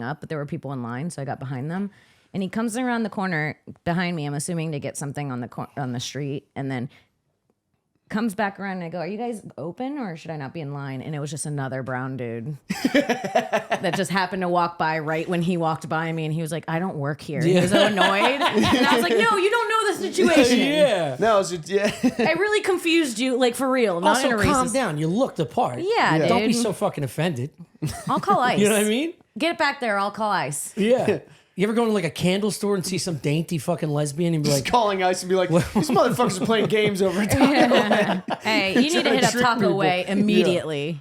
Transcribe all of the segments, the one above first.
up, but there were people in line, so I got behind them. And he comes around the corner behind me, I'm assuming to get something on the street, and then comes back around and I go, are you guys open or should I not be in line? And it was just another brown dude that just happened to walk by right when he walked by me, and he was like, I don't work here. He was so annoyed. And I was like, no, you don't know the situation. Yeah. No, it's just, yeah. I really confused you, like for real. Not Also, in a calm racist. down. You looked the part. Yeah, dude. Don't be so fucking offended. I'll call ICE. You know what I mean? Get it back there. I'll call ICE. Yeah. You ever go to like a candle store and see some dainty fucking lesbian and be like, Calling ICE and be like, these motherfuckers are playing games over at Taco Bell. Hey, you need to hit up trick Taco people. Way immediately.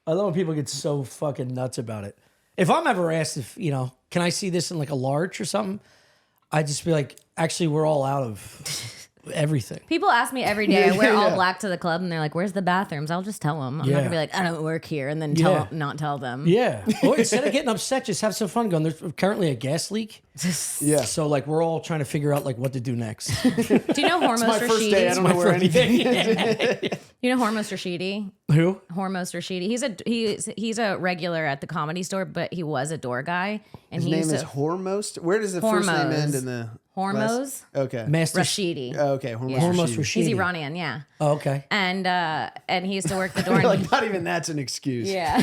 I love when people get so fucking nuts about it. If I'm ever asked if, can I see this in like a large or something? I'd just be like, actually, we're all out of everything. People ask me every day, I wear all black to the club, and they're like, where's the bathrooms? I'll just tell them. I'm not going to be like, I don't work here, and then not tell them. Yeah. Or instead of getting upset, just have some fun going. There's currently a gas leak. Yeah. So like we're all trying to figure out like what to do next. Do you know Hormuz My first day, I Rashidi? don't know where anything. You know Hormuz Rashidi? Who? Hormuz Rashidi. He's a regular at the Comedy Store, but he was a door guy. And His he name used is to, Hormost. Where does the first name end in the Hormoz last? Okay. Master. Rashidi. Oh, okay. Hormost. Yeah. Hormuz Rashidi. Rashidi. He's Iranian, yeah. Oh, okay. And he used to work the door. You're And like, not even that's an excuse. yeah.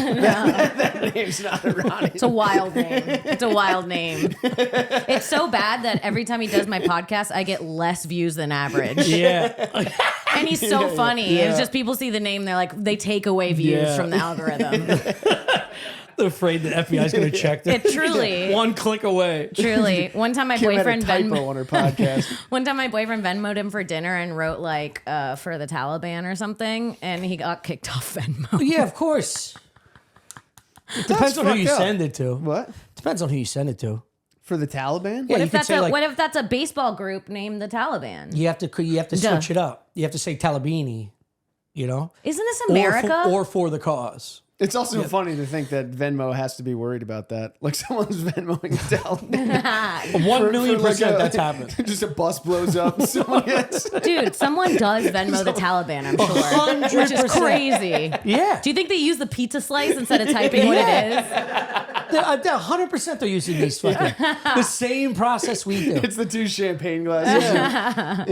That name's not Iranian. It's a wild name. It's a wild name. It's so bad that every time he does my podcast, I get less views than average. Yeah. And he's so funny. Yeah. It's just people see the name, they're like, they take away views from the algorithm. They're afraid the FBI's going to check them. It truly. One click away. Truly. One time my Kim had a boyfriend typo on her podcast. One time my boyfriend Venmo'd him for dinner and wrote like for the Taliban or something, and he got kicked off Venmo. Yeah, of course. It depends on who you send it to. What? Depends on who you send it to. For the Taliban? Yeah, What you if could that's say, like- what if that's a baseball group named the Taliban? You have to switch it up. You have to say Talibini, Isn't this Or America? or for the cause. It's also funny to think that Venmo has to be worried about that. Like someone's Venmoing the Taliban. 1 million For like percent that's happened. Just a bus blows up and someone gets... Dude, someone does Venmo the Taliban, I'm sure. Which is 100%. crazy. Yeah. Do you think they use the pizza slice instead of typing what it is? 100% they're using these fucking the same process we do. It's the 2 champagne glasses.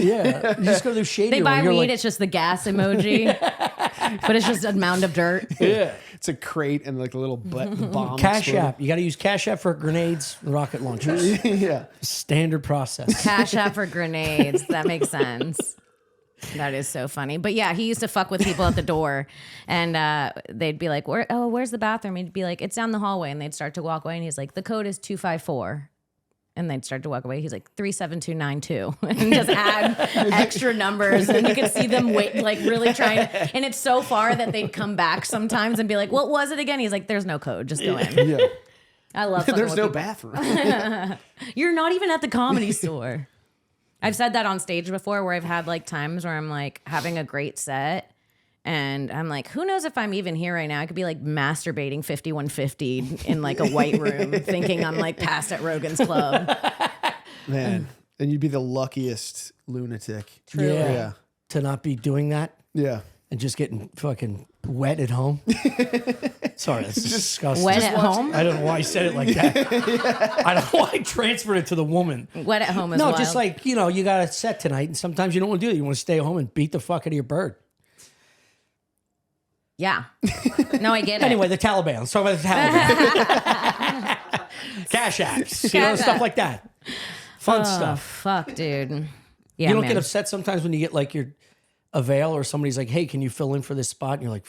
Yeah. You just go to the shady They buy one. You're weed, like, it's just the gas emoji. But it's just a mound of dirt. yeah. It's a crate and like a little bomb. Cash exploding. App. You got to use Cash App for grenades and rocket launchers. Yeah. Standard process. Cash App for grenades. That makes sense. That is so funny. But yeah, he used to fuck with people at the door, and they'd be like, where's the bathroom? He'd be like, it's down the hallway. And they'd start to walk away, and he's like, the code is 254. And they'd start to walk away. He's like 37292, and just add extra numbers, and you could see them like really trying. And it's so far that they'd come back sometimes and be like, "What was it again?" He's like, "There's no code. Just go in." Yeah. I love. fucking There's with no people. bathroom. You're not even at the Comedy Store. I've said that on stage before, where I've had like times where I'm like having a great set. And I'm like, who knows if I'm even here right now? I could be like masturbating 5150 in like a white room, thinking I'm like past at Rogan's Club. Man. And you'd be the luckiest lunatic. Truly. Yeah. Yeah. To not be doing that Yeah. and just getting fucking wet at home. Sorry, that's disgusting. Wet at home? I don't know why I said it like that. I don't know why I transferred it to the woman. Wet at home as No, well. just like, you got a set tonight, and sometimes you don't want to do it. You want to stay home and beat the fuck out of your bird. Yeah. No, I get it. Anyway, the Taliban. Let's talk about the Taliban. Cash apps, Cash stuff app. like that. Fun Oh, stuff. fuck, dude. Yeah, You don't man. get upset sometimes when you get like your avail or somebody's like, hey, can you fill in for this spot? And you're like,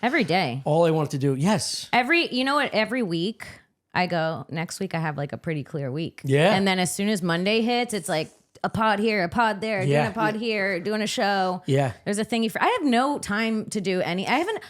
Every day. all I want to do, yes. You know what? Every week I go, next week I have like a pretty clear week. Yeah. And then as soon as Monday hits, it's like a pod here, a pod there, Yeah. doing a pod here, doing a show. Yeah. There's a thingy for, I have no time to do any, I haven't,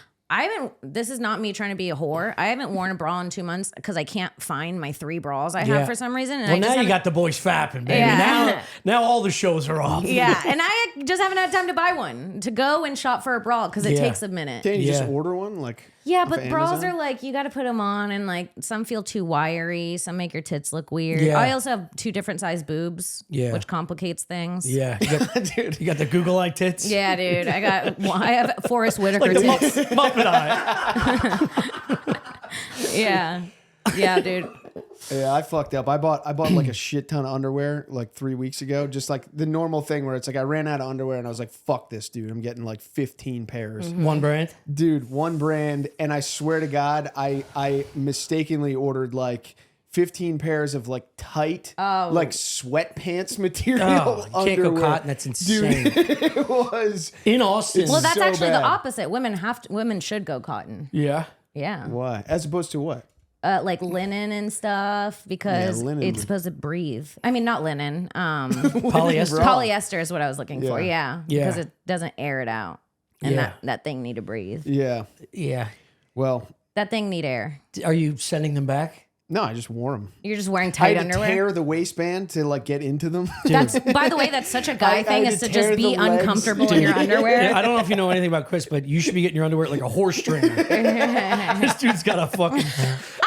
this is not me trying to be a whore. I haven't worn a bra in 2 months because I can't find my 3 bras I Yeah. have for some reason. And Well, I just now you haven't- got the boys fapping, baby. Yeah. Now all the shows are off. Yeah. And I just haven't had time to buy one, to go and shop for a bra because it Yeah. takes a minute. Can't you just Yeah. order one? Like, Yeah, off but of bras Amazon? are like, you got to put them on, and like some feel too wiry, some make your tits look weird. Yeah. I also have 2 different size boobs, Yeah. which complicates things. Yeah. Dude. You got the Google eye tits. Yeah, dude. I have Forrest Whitaker Like the tits. Muppet eye. Yeah. Yeah, dude. Yeah, I fucked up. I bought like a shit ton of underwear like 3 weeks ago. Just like the normal thing where it's like I ran out of underwear and I was like, fuck this, dude. I'm getting like 15 pairs. One brand? Dude, one brand. And I swear to God, I mistakenly ordered like 15 pairs of like tight, like sweatpants material Oh, you can't go underwear. cotton. That's insane. Dude, it was. In Austin. Well, that's so actually bad. the opposite. Women should go cotton. Yeah. Yeah. Why? As opposed to what? Like linen and stuff because linen it's would- supposed to breathe. I mean, not linen. Polyester. Polyester is what I was looking for. Yeah. Yeah. Because it doesn't air it out. And Yeah. that thing need to breathe. Yeah. Yeah. Well, That thing need air. Are you sending them back? no, I just wore them. You're just wearing I tight had to underwear. tear the waistband to like get into them. That's by the way, that's such a guy I thing had is to to just tear be the legs. uncomfortable in your underwear. I don't know if you know anything about Chris, but you should be getting your underwear like a horse trainer. This dude's got a fucking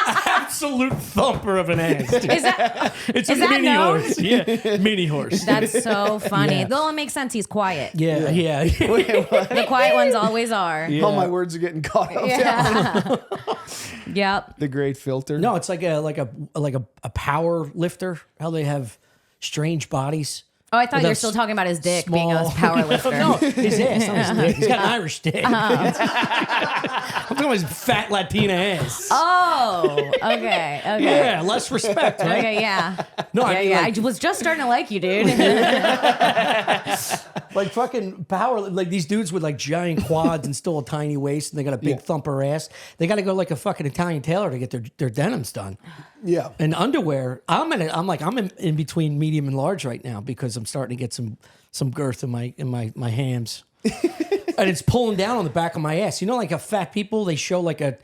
absolute thumper of an ass. Dude. Is that It's a is that mini known? horse. Yeah, mini horse. That's so funny. Yeah. Though it makes sense. He's quiet. yeah. The quiet ones always are. Yeah. All my words are getting caught up. Yeah. Yep. The great filter. No, it's like a power lifter. How they have strange bodies. Oh, I thought you were Without still talking about his dick being a power lifter. No, his ass, not his dick. He's got an Irish dick. I'm talking about his fat Latina ass. Oh, okay. Okay. Yeah, less respect, right? Okay, yeah. No, Yeah, I mean, yeah. like, I was just starting to like you, dude. like fucking power, like these dudes with like giant quads and still a tiny waist, and they got a big thumper ass. They got to go like a fucking Italian tailor to get their denims done. Yeah. And underwear, I'm in between medium and large right now because I'm starting to get some girth in my hams. And it's pulling down on the back of my ass. You know, like a fat people, they show like a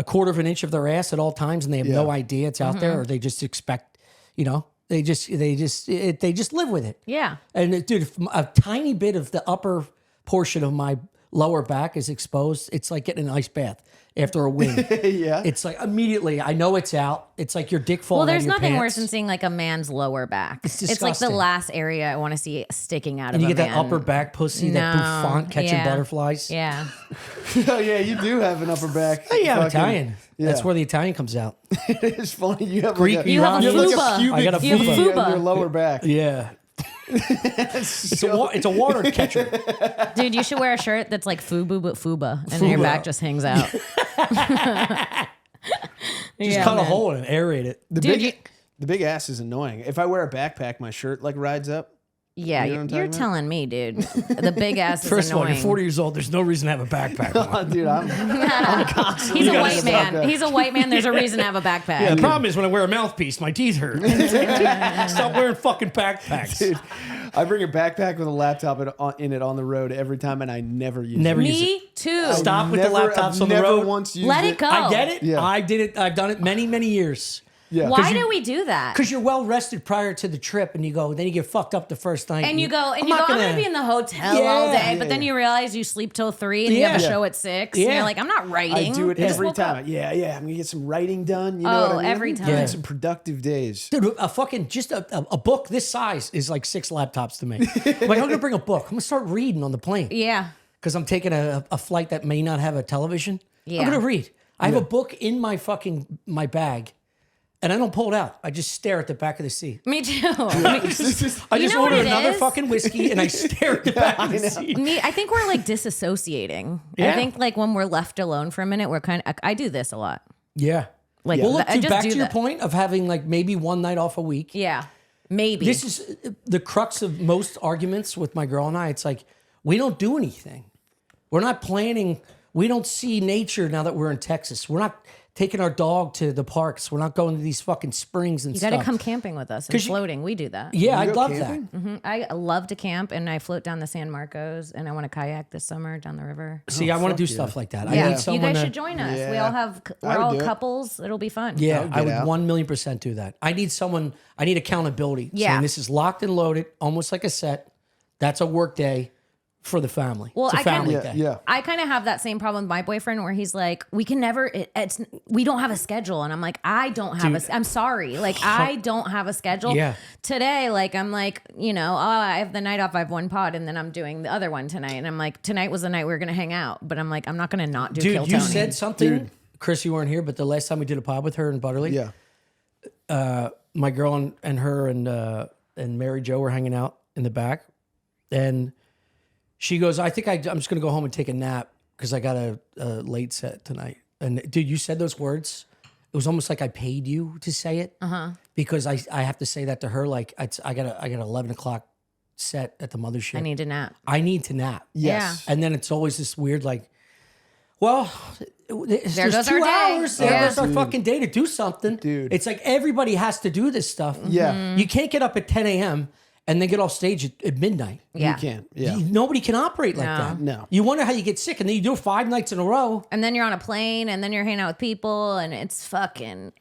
quarter of an inch of their ass at all times, and they have no idea it's out there, or they just expect, you know, they just live with it. Yeah. And dude, if a tiny bit of the upper portion of my lower back is exposed, it's like getting an ice bath after a win. Yeah. It's like immediately, I know it's out. It's like your dick falling Well, out there's of your nothing pants. worse than seeing like a man's lower back. It's like the disgusting. last area I want to see sticking out And of you a get that man. upper back pussy, that No, bouffant catching yeah. butterflies. Yeah. Oh, yeah, you do have an upper back. Oh, yeah, I'm Fucking- Italian. Yeah. That's where the Italian comes out. It's funny. You have Greek like a, You have a Iranian. you have like a fuba. pubic I got a V fuba. on your lower back. Yeah. It's a water catcher. Dude, you should wear a shirt that's like FUBU but FUBA, and then your Fuba. back just hangs out. Just cut a hole and aerate it. The Dude, big the big ass is annoying. If I wear a backpack, my shirt like rides up. Yeah, You know what I'm you're talking telling me, dude. The big ass is First of all, annoying. you're 40 years old. There's no reason to have a backpack on. Oh, dude, I'm constantly. He's a gotta white stop man. He's a white man. There's a reason to have a backpack. Yeah, the problem is when I wear a mouthpiece, my teeth hurt. Stop wearing fucking backpacks. Dude, I bring a backpack with a laptop in it on the road every time, and I never use Never it. use it. Me too. Stop with the laptops on the never road. once used Let it go. I get it. Yeah. I did it. I've done it many, many years. Yeah. Why do we do that? Because you're well rested prior to the trip, and then you get fucked up the first night. And you go, I'm I'm not gonna be in the hotel all Yeah. day, but then you realize you sleep till 3 and you have a Yeah. show at 6. And Yeah. you're like, I'm not writing. I do it I just every woke time. up. Yeah, I'm gonna get some writing done. You know Oh, what I mean? every I'm time. doing Yeah. some productive days. Dude, a fucking just a book this size is like 6 laptops to me. Like, I'm gonna bring a book. I'm gonna start reading on the plane Yeah. because I'm taking a flight that may not have a television. Yeah. I'm gonna read. I have a book in my bag, and I don't pull it out. I just stare at the back of the seat. Me too. I just know what order it another is? fucking whiskey, and I stare at the back of the seat. I think we're like disassociating. I Yeah. think like when we're left alone for a minute, we're kind of, I do this a lot. Yeah. Like, Well, look, I dude, just back do to your that. point of having like maybe one night off a week. Yeah. Maybe. This is the crux of most arguments with my girl and I. It's like, we don't do anything. We're not planning. We don't see nature now that we're in Texas. We're not taking our dog to the parks. We're not going to these fucking springs and you stuff. got to come camping with us and 'Cause you- floating. We do that. Yeah, I You go love camping? that. I love to camp and I float down the San Marcos and I want to kayak this summer down the river. See, I want to do stuff like that. I Yeah, need you someone guys to, should join us. We Yeah. all have, we're I would all do it. couples. It'll be fun. Yeah, would I get would out. 1,000,000% do that. I need accountability. Yeah. Saying this is locked and loaded, almost like a set. That's a work day for the family. Well, it's a I kinda- family Yeah, day. yeah. I kind of have that same problem with my boyfriend where he's like, we can never, we don't have a schedule. And I'm like, I don't have I'm sorry. Like, I don't have a schedule. Yeah. Today, like, I'm like, I have the night off. I have one pod and then I'm doing the other one tonight. And I'm like, tonight was the night we were going to hang out. But I'm like, I'm not going to not do Kill Dude, you Tony. said something Chris, you weren't here, but the last time we did a pod with her in Butterley, my girl and her and Mary Jo were hanging out in the back, and she goes, I think I'm just gonna go home and take a nap because I got a late set tonight. And dude, you said those words. It was almost like I paid you to say it because I have to say that to her. Like I got 11 o'clock set at the mothership. I need to nap. I need to nap. Yes. And then it's always this weird like, well, there's goes 2 our day. hours. There Yeah. goes our fucking day to do something. Dude. It's like everybody has to do this stuff. Yeah. You can't get up at 10 a.m. and then get off stage at midnight. Yeah. You can't. Yeah. Nobody can operate like that. No. You wonder how you get sick, and then you do it 5 nights in a row. And then you're on a plane, and then you're hanging out with people, and it's fucking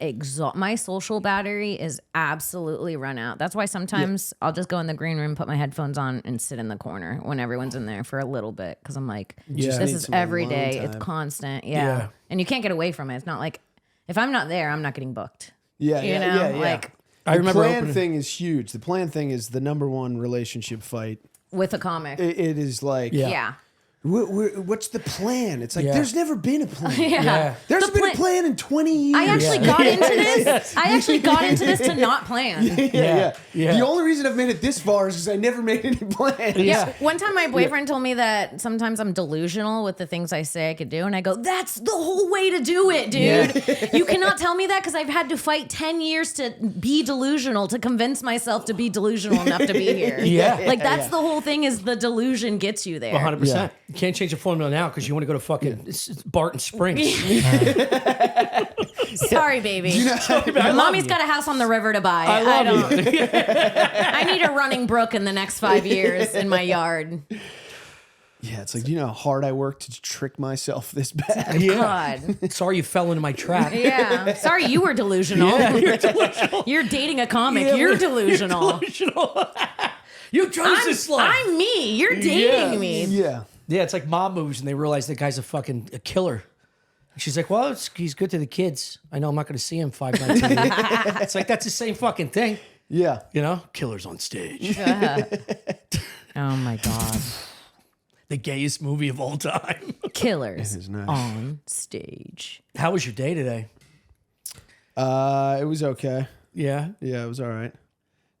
my social battery is absolutely run out. That's why sometimes I'll just go in the green room, put my headphones on, and sit in the corner when everyone's in there for a little bit because I'm like, just this need is some every alone day. time. It's constant. Yeah. Yeah. And you can't get away from it. It's not like if I'm not there, I'm not getting booked. Yeah. You Yeah. know, Yeah. Yeah. like I remember the plan opening- thing is huge. The plan thing is the number one relationship fight. with a comic. It is like, Yeah. what's the plan? It's like, Yeah. there's never been a plan. Yeah. There's The been plan- a plan in 20 years. I actually got into this. I actually got into this to not plan. yeah. Yeah. The only reason I've made it this far is because I never made any plans. Yeah. One time my boyfriend told me that sometimes I'm delusional with the things I say I could do. And I go, that's the whole way to do it, dude. You cannot tell me that because I've had to fight 10 years to be delusional, to convince myself to be delusional enough to be here. Yeah. Like that's the whole thing is the delusion gets you there. 100%. You can't change the formula now because you want to go to fucking Barton Springs. Sorry, baby. I love Mommy's you. got a house on the river to buy. I love you. I need a running brook in the next 5 years in my yard. Yeah, it's like, do you know how hard I worked to trick myself this bad? God. Sorry you fell into my trap. Yeah. Sorry, you were delusional. You're delusional. You're dating a comic. Yeah, You're you're delusional. delusional. You chose this life. I'm me. You're dating me. Yeah. Yeah, it's like mom moves and they realize the guy's a killer. And she's like, well, he's good to the kids. I know I'm not going to see him 5 nights a week. It's like, that's the same fucking thing. Yeah. You know? Killers on stage. Oh my God. The gayest movie of all time. Killers is nice. on stage. How was your day today? It was okay. Yeah? Yeah, it was all right.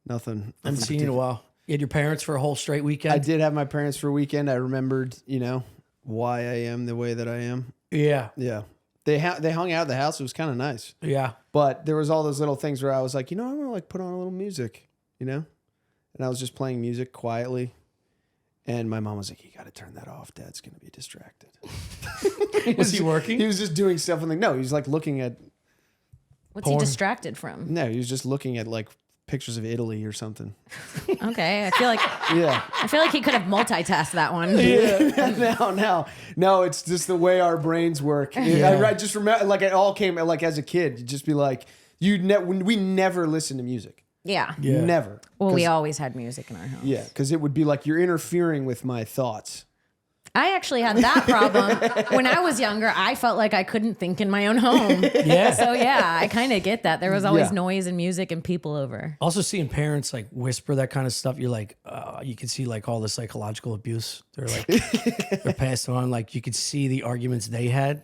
Nothing. I haven't seen you in a while. You had your parents for a whole straight weekend? I did have my parents for a weekend. I remembered, why I am the way that I am. Yeah. Yeah. They hung out at the house. It was kind of nice. Yeah. But there was all those little things where I was like, I want to like put on a little music, And I was just playing music quietly. And my mom was like, you got to turn that off. Dad's going to be distracted. Was he working? He was just doing stuff. And no, he was like looking at, What's Porn. he distracted from? no, he was just looking at like pictures of Italy or something. Okay. I feel like he could have multitasked that one. No, it's just the way our brains work. I just remember, like it all came like as a kid. You'd just be like, we never listen to music. Yeah. Yeah. Never. Well, we always had music in our house. Yeah, because it would be like you're interfering with my thoughts. I actually had that problem when I was younger. I felt like I couldn't think in my own home. Yeah. So yeah, I kind of get that. There was always Yeah. noise and music and people over. Also seeing parents like whisper that kind of stuff, you're like, you can see like all the psychological abuse. They're like, they're passed on. Like you could see the arguments they had.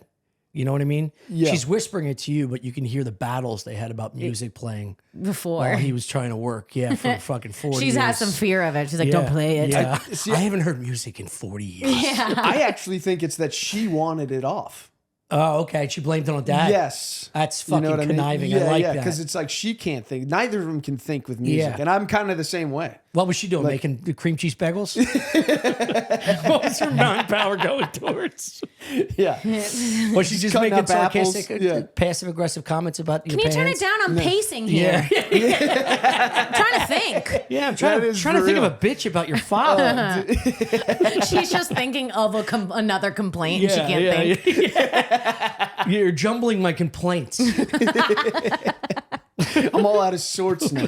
You know what I mean? Yeah. She's whispering it to you, but you can hear the battles they had about music playing Before. while he was trying to work. Yeah, for fucking 40 She's years. had some fear of it. She's like, Yeah. don't play it. Yeah. I haven't heard music in 40 years. I actually think it's that she wanted it off. Oh, okay. She blamed it on dad. Yes. That's fucking what I mean? conniving. Yeah, I like yeah, that. because it's like she can't think. Neither of them can think with music. Yeah. And I'm kind of the same way. What was she doing? Making the cream cheese bagels? What was her mind power going towards? Yeah. Was she just Cutting making up apples. sarcastic, Yeah. passive aggressive comments about Can your you turn parents? it down? I'm pacing here. Yeah, I'm trying to think. yeah. I'm trying That is to think of real. a bitch about your father. She's just thinking of another complaint and she can't think. Yeah. You're jumbling my complaints. I'm all out of sorts now.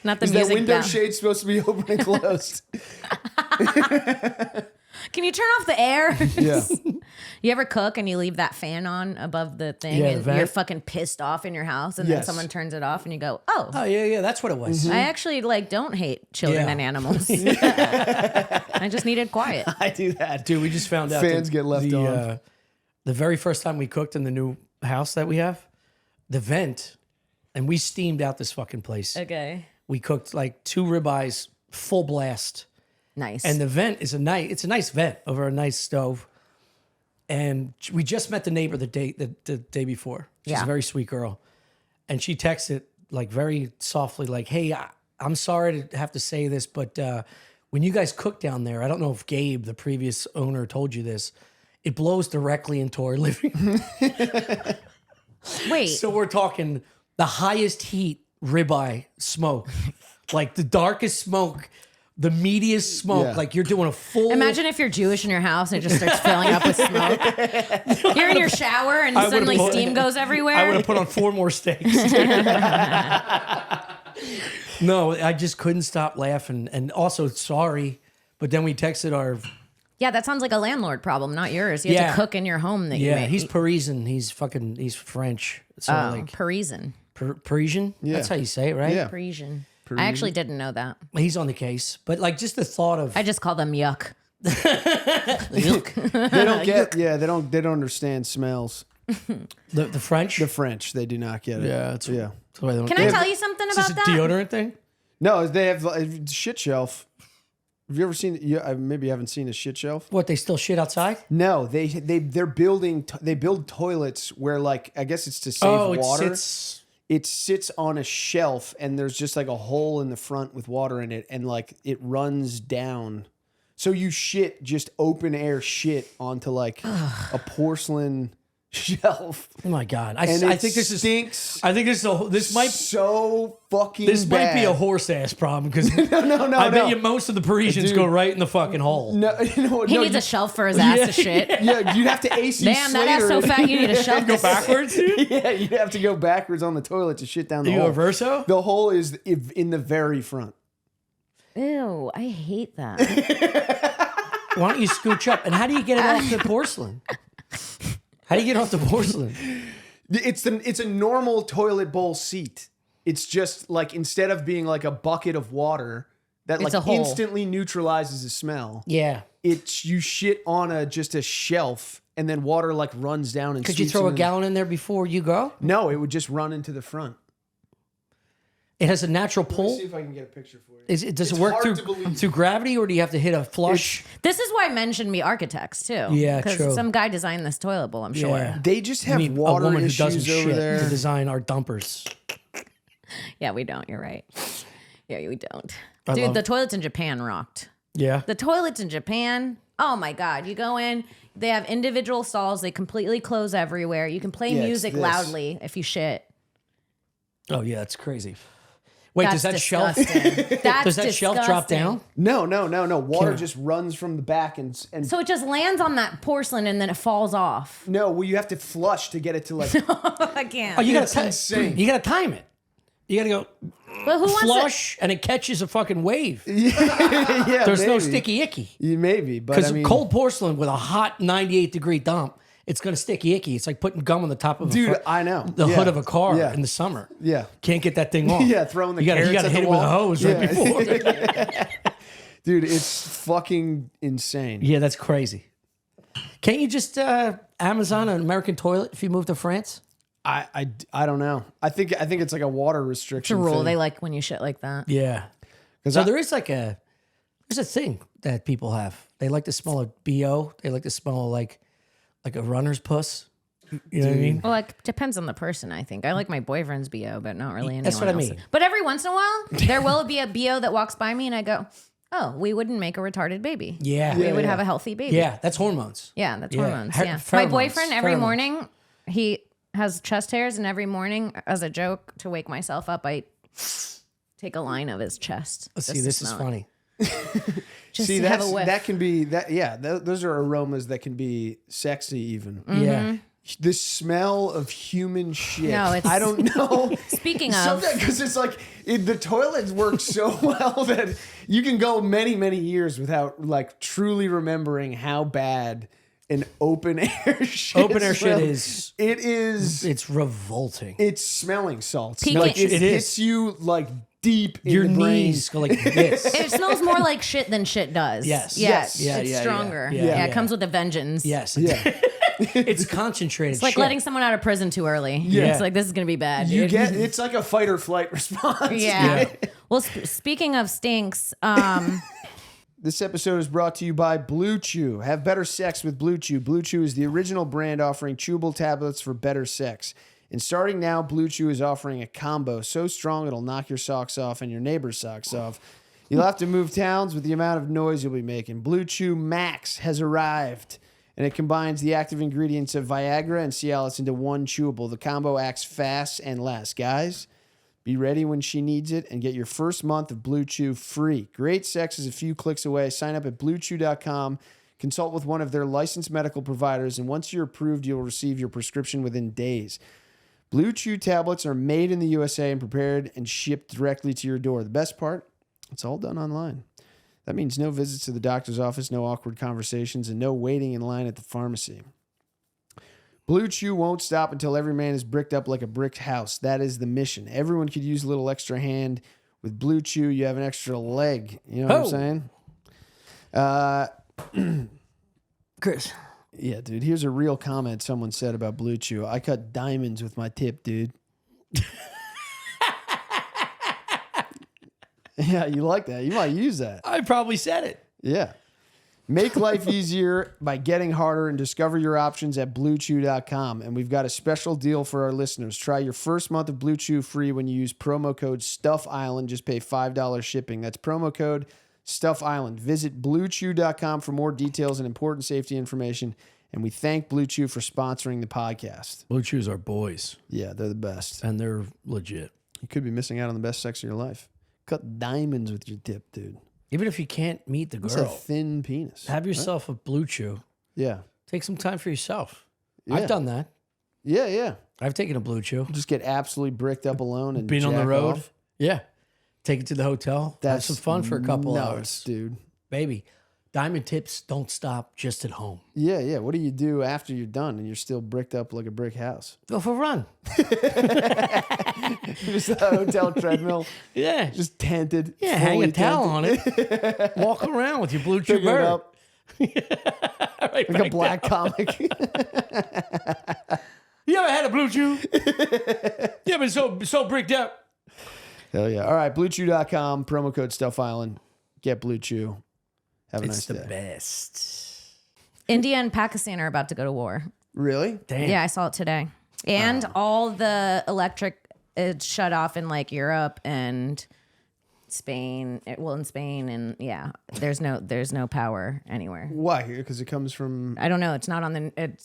Not the Is that music window down. shade supposed to be open and closed? Can you turn off the air? Yeah. You ever cook and you leave that fan on above the thing Yeah, the and vent. you're fucking pissed off in your house and then Yes. someone turns it off and you go, oh, Oh yeah, that's what it was. I actually don't hate children Yeah. and animals. I just needed quiet. I do that. Dude, we just found out Fans that get left on. the very first time we cooked in the new house that we have, the vent, and we steamed out this fucking place. Okay. We cooked like 2 ribeyes, full blast. Nice. And the vent is it's a nice vent over a nice stove. And we just met the neighbor the day before. She's a very sweet girl. And she texted like very softly, like, hey, I'm sorry to have to say this, but when you guys cook down there, I don't know if Gabe, the previous owner, told you this, it blows directly into our living room. Wait. So we're talking the highest heat ribeye smoke, like the darkest smoke, the meatiest smoke. Yeah. Like you're doing a full. Imagine if you're Jewish in your house and it just starts filling up with smoke. You're in your shower and suddenly steam goes everywhere. I would have put on 4 more steaks. No, I just couldn't stop laughing. And also, sorry. But then we texted our. Yeah, that sounds like a landlord problem, not yours. You have to cook in your home that you make. He's Parisian. He's French. So like Parisian. Parisian? Yeah. That's how you say it, right? Yeah. Parisian. I actually didn't know that. He's on the case. But like just the thought of. I just call them yuck. They don't get. Yeah, they don't understand smells. The French? The French, they do not get it. Yeah. That's why they don't Can get I it. tell you something Is about this a that? deodorant thing? No, they have a shit shelf. Have you ever seen? Maybe you haven't seen a shit shelf. What, they still shit outside? No, they're building. They build toilets where, like, I guess it's to save water. It sits on a shelf, and there's just like a hole in the front with water in it, and like it runs down. So you shit, just open air shit onto like a porcelain shelf. Oh my God. And I it think this stinks. I think this might so fucking This bad. might be a horse ass problem because no, I bet you most of the Parisians Dude. go right in the fucking hole. No, He needs a shelf for his ass to shit. Yeah, you'd have to AC Damn, that ass so Slater. fat you need a shelf. Go backwards. Yeah, you'd have to go backwards on the toilet to shit down the You hole. go verso? The hole is in the very front. Ew, I hate that. Why don't you scooch up? And how do you get it off the porcelain? How do you get off the porcelain? It's a normal toilet bowl seat. It's just like instead of being like a bucket of water that It's a like hole. instantly neutralizes the smell. Yeah. It's you shit on just a shelf and then water like runs down and Could you sweeps throw it a in. gallon in there before you go? No, it would just run into the front. It has a natural Let me pull. see if I can get a picture for you. Does It's it work hard to believe. through gravity, or do you have to hit a flush? This is why men shouldn't be architects too. Yeah, because true. some guy designed this toilet bowl. I'm sure. Yeah. They just I have mean, a water woman who doesn't issues over shit there. to design our dumpers. Yeah, we don't. You're right. Yeah, we don't. I Dude, love- the toilets in Japan rocked. Yeah. The toilets in Japan, oh my God. You go in, they have individual stalls. They completely close everywhere. You can play Yeah, it's music this. loudly if you shit. Oh yeah, that's crazy. Wait, That's does that shelf disgusting. That's does that shelf drop disgusting. down? No. Water Can't- just runs from the back and So it just lands on that porcelain and then it falls off. no. Well, you have to flush to get it to like. I can't. Oh, you It's insane. You gotta time it. You gotta go but who wants flush, and it catches a fucking wave. Yeah, There's no maybe. sticky icky. Maybe, but Because I mean, cold porcelain with a hot 98-degree dump, it's gonna sticky icky. It's like putting gum on the top of Dude, a I know. the Yeah. hood of a car Yeah. in the summer. Yeah. Can't get that thing off. Yeah, throwing the you gotta carrots at hit the it with a wall. hose Yeah. right before. Dude, it's fucking insane. Yeah, that's crazy. Can't you just Amazon an American toilet if you move to France? I don't know. I think it's like a water restriction. It's a rule. thing. They like when you shit like that. Yeah. 'Cause So I- there's a thing that people have. They like to smell a BO. They like to smell like a runner's puss. You know what I mean? Well, it depends on the person, I think. I like my boyfriend's BO, but not really anyone That's what I else's. mean. But every once in a while, there will be a BO that walks by me and I go, oh, we wouldn't make a retarded baby. Yeah. We would have a healthy baby. Yeah, that's hormones. Yeah, that's Yeah. hormones. Her- Yeah. pheromones. My boyfriend, every Pheromones. morning, he has chest hairs, and every morning, as a joke to wake myself up, I take a line of his chest. Let's just see, to this is smell it. funny. Just See, to have a whiff. that can be that. Yeah, those are aromas that can be sexy. Even Yeah. the smell of human shit. No, it's- I don't know. Speaking of, Because it's like the toilets work so well that you can go many, many years without like truly remembering how bad an open air shit. Open air shit smells. is It's revolting. it's smelling salts. Peaking- Like It is. hits you like deep in Your the brain. knees go like this. it smells more like shit than shit does. Yes. Yeah, Yes. Yeah, it's yeah, stronger. yeah. Yeah, Yeah, it yeah. comes with a vengeance. Yes. Yeah. It's concentrated. It's like shit. letting someone out of prison too early. Yeah. It's like, this is going to be bad. You Dude. get it's like a fight or flight response. Yeah. Well, speaking of stinks, This episode is brought to you by Blue Chew. Have better sex with Blue Chew. Blue Chew is the original brand offering chewable tablets for better sex. And starting now, Blue Chew is offering a combo so strong it'll knock your socks off and your neighbor's socks off. You'll have to move towns with the amount of noise you'll be making. Blue Chew Max has arrived, and it combines the active ingredients of Viagra and Cialis into one chewable. The combo acts fast and lasts. Guys, be ready when she needs it and get your first month of Blue Chew free. Great sex is a few clicks away. Sign up at bluechew.com. Consult with one of their licensed medical providers, and once you're approved, you'll receive your prescription within days. Blue Chew tablets are made in the USA and prepared and shipped directly to your door. The best part, it's all done online. That means no visits to the doctor's office, no awkward conversations, and no waiting in line at the pharmacy. Blue Chew won't stop until every man is bricked up like a brick house. That is the mission. Everyone could use a little extra hand. With Blue Chew, you have an extra leg. You know what I'm saying? Chris. Yeah, dude. Here's a real comment someone said about Blue Chew. I cut diamonds with my tip, dude. Yeah, you like that. You might use that. I probably said it. Yeah. Make life easier by getting harder and discover your options at bluechew.com. And we've got a special deal for our listeners. Try your first month of Blue Chew free when you use promo code StuffIsland. Just pay $5 shipping. That's promo code StuffIsland. Visit bluechew.com for more details and important safety information. And we thank Blue Chew for sponsoring the podcast. Blue Chews are boys. Yeah, they're the best. And they're legit. You could be missing out on the best sex of your life. Cut diamonds with your tip, dude. Even if you can't meet the girl. It's a thin penis. Have yourself a Blue Chew. Yeah. Take some time for yourself. Yeah. I've done that. Yeah, yeah. I've taken a Blue Chew. Just get absolutely bricked up alone and Been on the jack road. off. Yeah. Take it to the hotel. That's have some fun for a couple nuts, hours. dude. Baby, diamond tips don't stop just at home. Yeah, yeah. What do you do after you're done and you're still bricked up like a brick house? Go for a run. Just a hotel treadmill. Yeah. Just tented. Yeah, hang a fully towel tented. on it. Walk around with your Blue Chew Pick it bird. up Right like a black comic. You ever had a Blue Chew? You ever been so bricked up? Hell yeah. All right, bluechew.com, promo code StuffIsland. Get Blue Chew. Have a It's nice the day. best. India and Pakistan are about to go to war. Really? Damn. Yeah, I saw it today. And all the electric is shut off in like Europe and Spain. Well, in Spain, and yeah, there's no power anywhere. Why? Because it comes from... I don't know. It's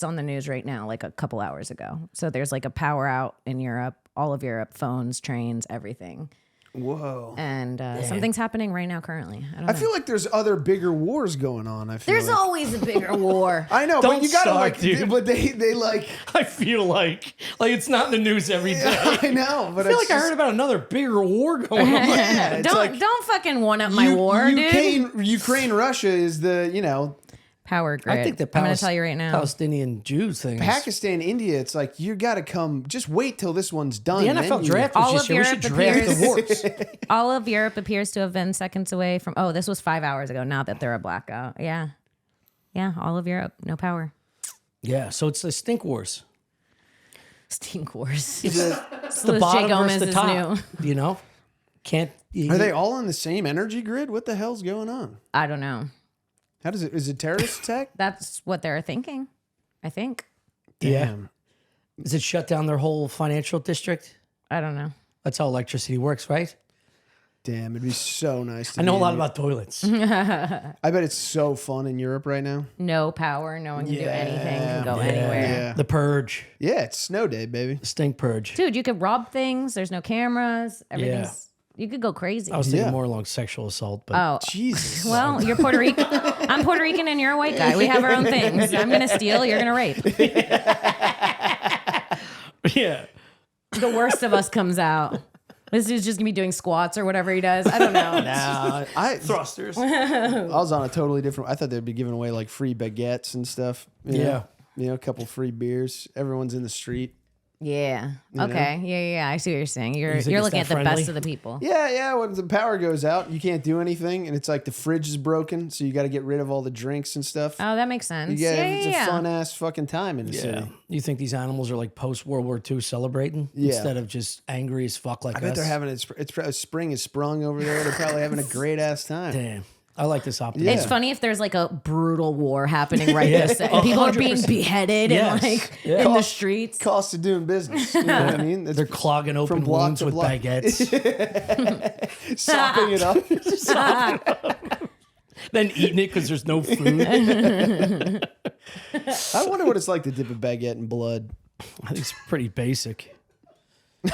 on the news right now, like a couple hours ago. So there's like a power out in Europe, all of Europe, phones, trains, everything. Whoa. And something's happening right now currently. I don't know. I feel like there's other bigger wars going on. There's always a bigger war. I know, Don't but you gotta suck, like, dude. but they like, I feel like it's not in the news every day. I know, but I feel it's like I heard about another bigger war going on. yeah, it's like don't fucking one up my war, dude. Ukraine, Russia is the, Power grid. I think the I'm going to tell you right now. Palestinian Jews thing. Pakistan, India. It's like you got to come. Just wait till this one's done. The and NFL then you- draft All was of just here. We should Europe draft the wars. All of Europe appears to have been seconds away from. Oh, this was 5 hours ago. Now that they're a blackout. Yeah. Yeah. All of Europe. No power. Yeah, so it's the stink wars. Stink wars. It's the Louis J. bottom Gomez versus the is top. You know? Are they all on the same energy grid? What the hell's going on? I don't know. How does it? Is it terrorist attack? That's what they're thinking. I think. Yeah. Damn. Does it shut down their whole financial district? I don't know. That's how electricity works, right? Damn, it'd be so nice to I know be a lot in- about toilets. I bet it's so fun in Europe right now. No power. No one can do anything. Can go Yeah. anywhere. Yeah. The purge. Yeah, it's snow day, baby. The stink purge. Dude, you could rob things. There's no cameras. Everything's. You could go crazy. I was thinking Yeah. more along sexual assault, but Oh, Jesus. well, you're Puerto Rican. I'm Puerto Rican and you're a white guy. We have our own things. I'm going to steal. You're going to rape. yeah. The worst of us comes out. This dude's just going to be doing squats or whatever he does. I don't know. Thrusters. I was on a totally different. I thought they'd be giving away like free baguettes and stuff. You know? Yeah. You know, a couple free beers. Everyone's in the street. Yeah. Okay. Yeah. I see what you're saying. You're it's looking that at the best friendly? of the people. Yeah. When the power goes out, you can't do anything, and it's like the fridge is broken, so you got to get rid of all the drinks and stuff. Oh, that makes sense. It's a fun ass fucking time in the Yeah. city. You think these animals are like post World War II celebrating instead of just angry as fuck like I bet us? they're having spring is sprung over there. They're probably having a great ass time. Damn. I like this optimism. It's funny if there's like a brutal war happening right this second. People are being 100%. beheaded Yes. and like Yeah. in the streets. Cost of doing business. You know what I mean? They're clogging open block wounds to with block. baguettes. sopping it up. Then eating it because there's no food. I wonder what it's like to dip a baguette in blood. I think it's pretty basic.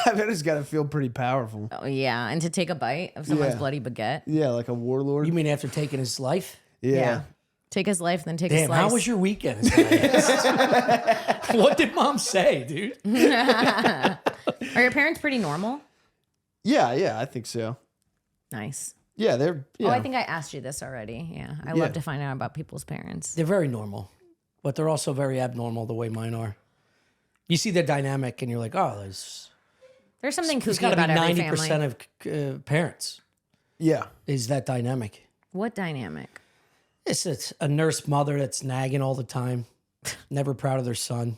I bet it's got to feel pretty powerful. Oh, yeah. And to take a bite of someone's Yeah. bloody baguette. Yeah, like a warlord. You mean after taking his life? Yeah. Take his life, then take his Damn, life. how was your weekend? What did mom say, dude? Are your parents pretty normal? Yeah, I think so. Nice. Yeah, they're. Yeah. Oh, I think I asked you this already. Yeah. I love to find out about people's parents. They're very normal, but they're also very abnormal the way mine are. You see the dynamic and you're like, oh, There's something there's kooky got to be about every family. 90% of parents Yeah. is that dynamic. What dynamic? It's a nurse mother that's nagging all the time, never proud of their son,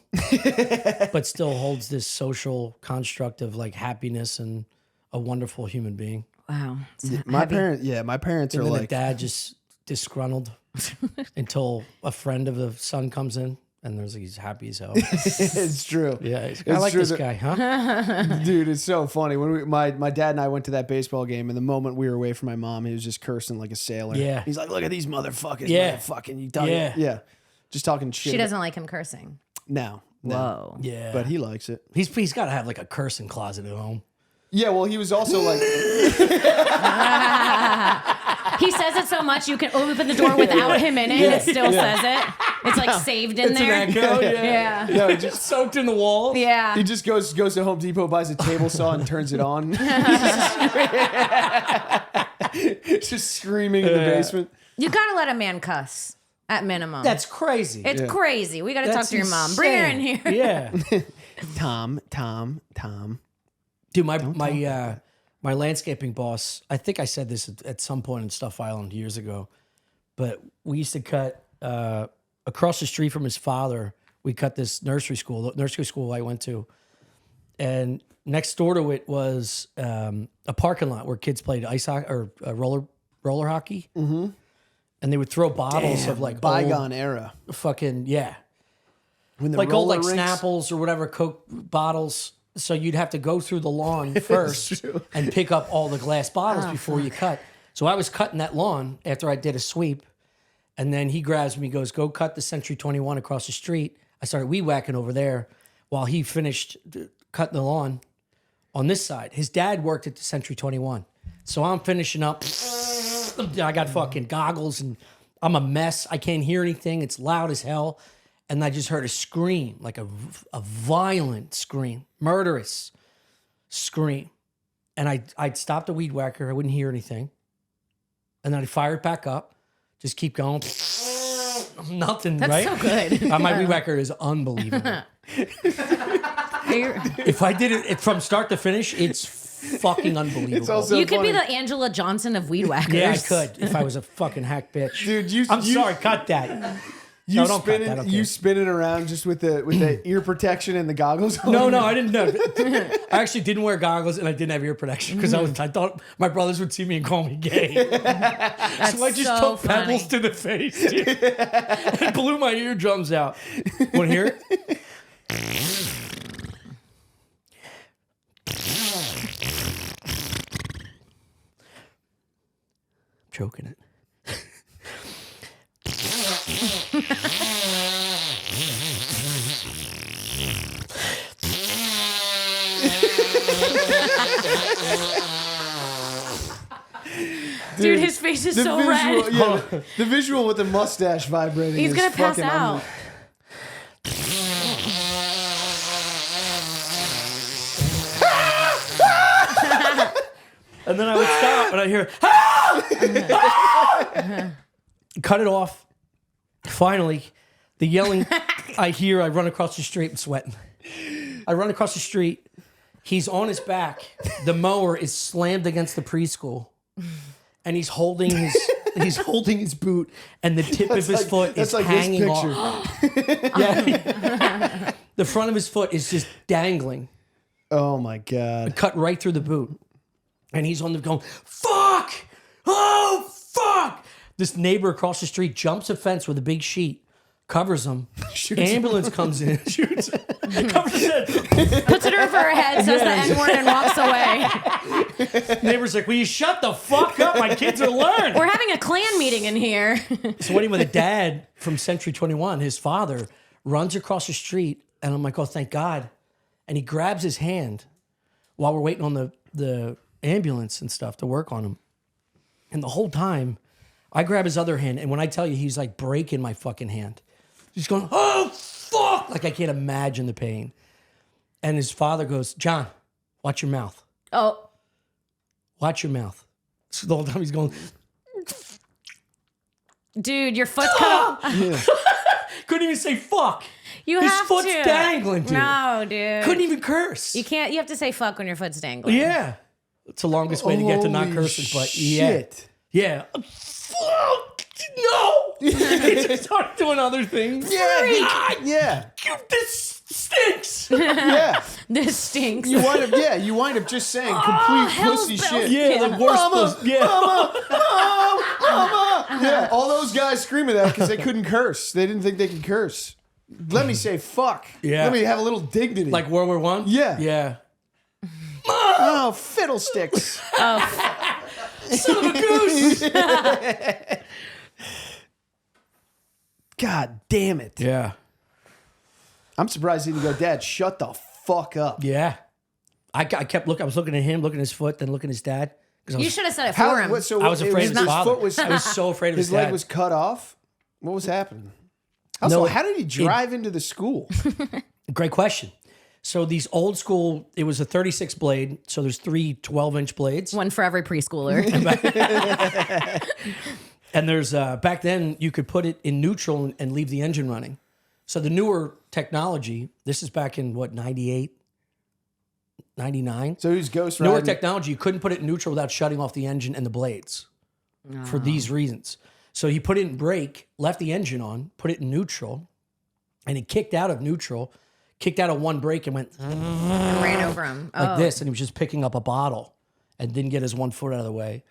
but still holds this social construct of like happiness and a wonderful human being. Wow. My parents And are then the like, dad just disgruntled until a friend of the son comes in and he's happy as hell. it's true. Yeah, It's I like true this that- guy, huh? Dude, it's so funny. When my dad and I went to that baseball game, and the moment we were away from my mom, he was just cursing like a sailor. Yeah. He's like, look at these motherfuckers. Yeah. Motherfucking, you done Yeah. it. Yeah. Just talking shit. She doesn't like him cursing. No. Whoa. Yeah, But he likes it. he's got to have like a cursing closet at home. Yeah, well, he was also like, He says it so much you can open the door without him in it and it still says it. It's like saved in there. Yeah. no, he just Soaked in the walls. Yeah. he just goes to Home Depot, buys a table saw, and turns it on. just screaming in the basement. You gotta let a man cuss at minimum. That's crazy. It's crazy. We gotta talk That's to your mom. Bring her in insane. here. Yeah. Tom. Dude, my landscaping boss, I think I said this at some point in Stuff Island years ago, but we used to cut across the street from his father. We cut this nursery school I went to, and next door to it was a parking lot where kids played ice hockey or roller hockey, and they would throw bottles of like bygone era. fucking When the like old roller like rinks- Snapples or whatever Coke bottles. So you'd have to go through the lawn first and pick up all the glass bottles before you cut. So I was cutting that lawn after I did a sweep, and then he grabs me, goes, "Go cut the Century 21 across the street." I started weed whacking over there while he finished cutting the lawn on this side. His dad worked at the Century 21, so I'm finishing up. I got fucking goggles and I'm a mess. I can't hear anything. It's loud as hell. And I just heard a scream, like a violent scream, murderous scream. And I'd stop the weed whacker. I wouldn't hear anything. And then I'd fire it back up, just keep going. Nothing, That's right? so good. My weed whacker is unbelievable. If I did it from start to finish, it's fucking unbelievable. It's also You could be funny. the Angela Johnson of weed whackers. Yeah, I could if I was a fucking hack bitch. Dude, I'm sorry, cut that. You No, don't cut spinning, that, okay. you spinning around just with the ear protection and the goggles. on? No, I didn't know. I actually didn't wear goggles and I didn't have ear protection because I thought my brothers would see me and call me gay. That's So I just so took pebbles funny. to the face, dude, and blew my eardrums out. Want to hear it? Choking it. Dude, his face is so red. The visual with the mustache vibrating. He's is gonna pass fucking out. And then I would stop and I'd hear, "Ah!" Cut it off. Finally, the yelling I hear, I run across the street and sweating. I run across the street. He's on his back. The mower is slammed against the preschool, and he's holding his boot, and the tip of his foot is hanging off. Yeah. The front of his foot is just dangling. Oh my God! Cut right through the boot, and he's on the going. Fuck! Oh fuck! This neighbor across the street jumps a fence with a big sheet, covers him. Ambulance comes in, shoots, covers his head, puts it over her head, says the N-word, and walks away. Neighbor's like, "Will you shut the fuck up? My kids are learning. We're having a Klan meeting in here." So anyway, the dad from Century 21, his father, runs across the street, and I'm like, "Oh, thank God!" And he grabs his hand while we're waiting on the ambulance and stuff to work on him. And the whole time, I grab his other hand, and when I tell you, he's like breaking my fucking hand. He's going, "Oh, fuck!" Like I can't imagine the pain. And his father goes, "John, watch your mouth. Oh. Watch your mouth." So the whole time he's going, dude, your foot's cut off. Yeah. couldn't even say fuck. You His have foot's to. dangling, dude. No, dude. Couldn't even curse. You can't. You have to say fuck when your foot's dangling. Yeah. It's the longest way to get to not cursing, but shit. Yeah. Fuck! No! He just started doing other things. Yeah. Yeah. This stinks. Yeah. This stinks. You wind up just saying complete pussy shit. Yeah, the worst. Mama, Yeah. Mama. Yeah, all those guys screaming that because they couldn't curse. They didn't think they could curse. Let me say fuck. Yeah. Let me have a little dignity. Like World War I? Yeah. Yeah. Oh, fiddlesticks. Son of a goose. God damn it. Yeah. I'm surprised he didn't go, Dad, shut the fuck up. Yeah. I kept looking. I was looking at him, looking at his foot, then looking at his dad. You should have said it for him. I was afraid of his father. I was so afraid of his dad. His leg was cut off? What was happening? Also, how did he drive into the school? Great question. So these old school, it was a 36 blade. So there's 3 12-inch blades. One for every preschooler. And there's, back then, you could put it in neutral and leave the engine running. So the newer technology, this is back in, what, 98, 99? So he's ghost riding. Newer technology, you couldn't put it in neutral without shutting off the engine and the blades for these reasons. So he put it in brake, left the engine on, put it in neutral, and it kicked out of neutral, kicked out of one brake and went And ran over him. like this, and he was just picking up a bottle and didn't get his one foot out of the way.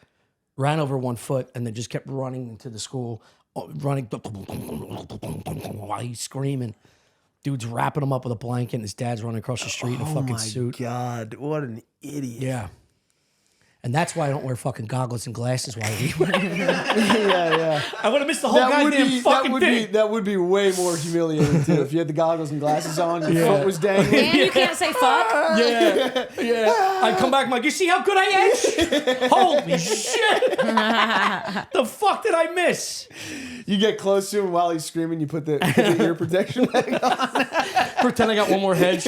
Ran over one foot and then just kept running into the school, running while he's screaming. Dude's wrapping him up with a blanket, and his dad's running across the street in a fucking suit. Oh my God, what an idiot. Yeah. And that's why I don't wear fucking goggles and glasses while I read. Yeah. I would have missed the whole goddamn fucking thing. That would be way more humiliating, too. If you had the goggles and glasses on, your foot was dangling. And you can't say fuck. Yeah. I'd come back and I'm like, you see how good I edged? Holy shit. The fuck did I miss? You get close to him while he's screaming, you put the ear protection back on. Pretend I got one more hedge.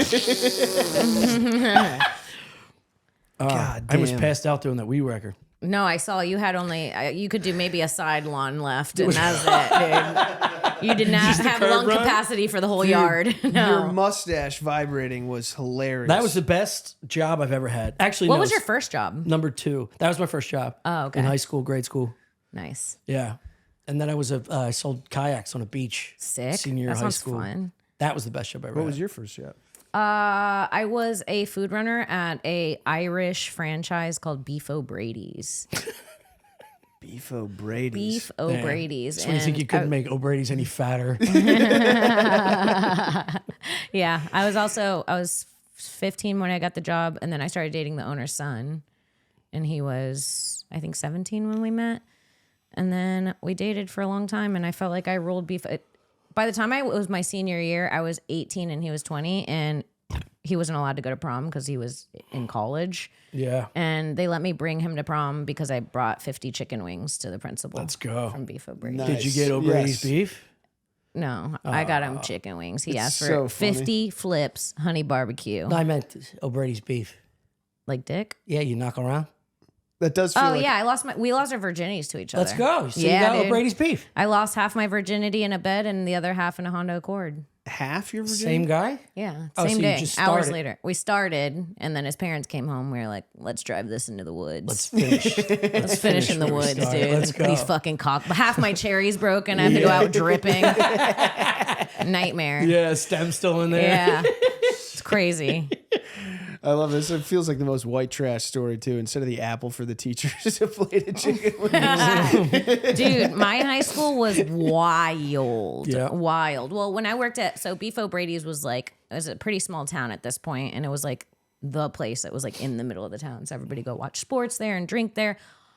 God damn. I was passed out doing that weed record. No, I saw you had only, you could do maybe a side lawn left, and that's it, dude. You did not have lung capacity for the whole yard. No. Your mustache vibrating was hilarious. That was the best job I've ever had. Actually, What was your first job? Number 2. That was my first job. Oh, okay. In high school, grade school. Nice. Yeah. And then I sold kayaks on a beach. Sick. Senior year That of high sounds school. fun. That was the best job I ever What had. was your first job? I was a food runner at a Irish franchise called Beef O'Brady's. Beef O'Brady's. Beef O'Brady's. So you think you couldn't make O'Brady's any fatter? Yeah. I was 15 when I got the job, and then I started dating the owner's son. And he was, I think, 17 when we met. And then we dated for a long time, and I felt like I rolled beef. By the time it was my senior year, I was 18 and he was 20, and he wasn't allowed to go to prom because he was in college. Yeah. And they let me bring him to prom because I brought 50 chicken wings to the principal. Let's go. From Beef O'Brady. Nice. Did you get O'Brady's beef? No, I got him chicken wings. He asked for so funny. 50 flips, honey barbecue. No, I meant O'Brady's beef. Like dick? Yeah, you knock around. That does feel Oh like... yeah, we lost our virginities to each other. Let's go. So Yeah, you got dude. O'Brady's beef. I lost half my virginity in a bed and the other half in a Honda Accord. half your virginity? Same guy? Yeah, Oh, same so you day, just hours started. later. We started, and then his parents came home. We were like, let's drive this into the woods. Let's finish. Let's finish in the where we woods, started. dude. Let's go. These fucking half my cherry's broken. I have to go out dripping. Nightmare. Yeah, stem's still in there. Yeah. It's crazy. I love this. It feels like the most white trash story too. Instead of the apple for the teachers, a plate of chicken wings. Dude, my high school was wild. Yeah. Wild. Well, when I worked so Beef O'Brady's was like, it was a pretty small town at this point, and it was like the place that was like in the middle of the town. So everybody go watch sports there and drink there.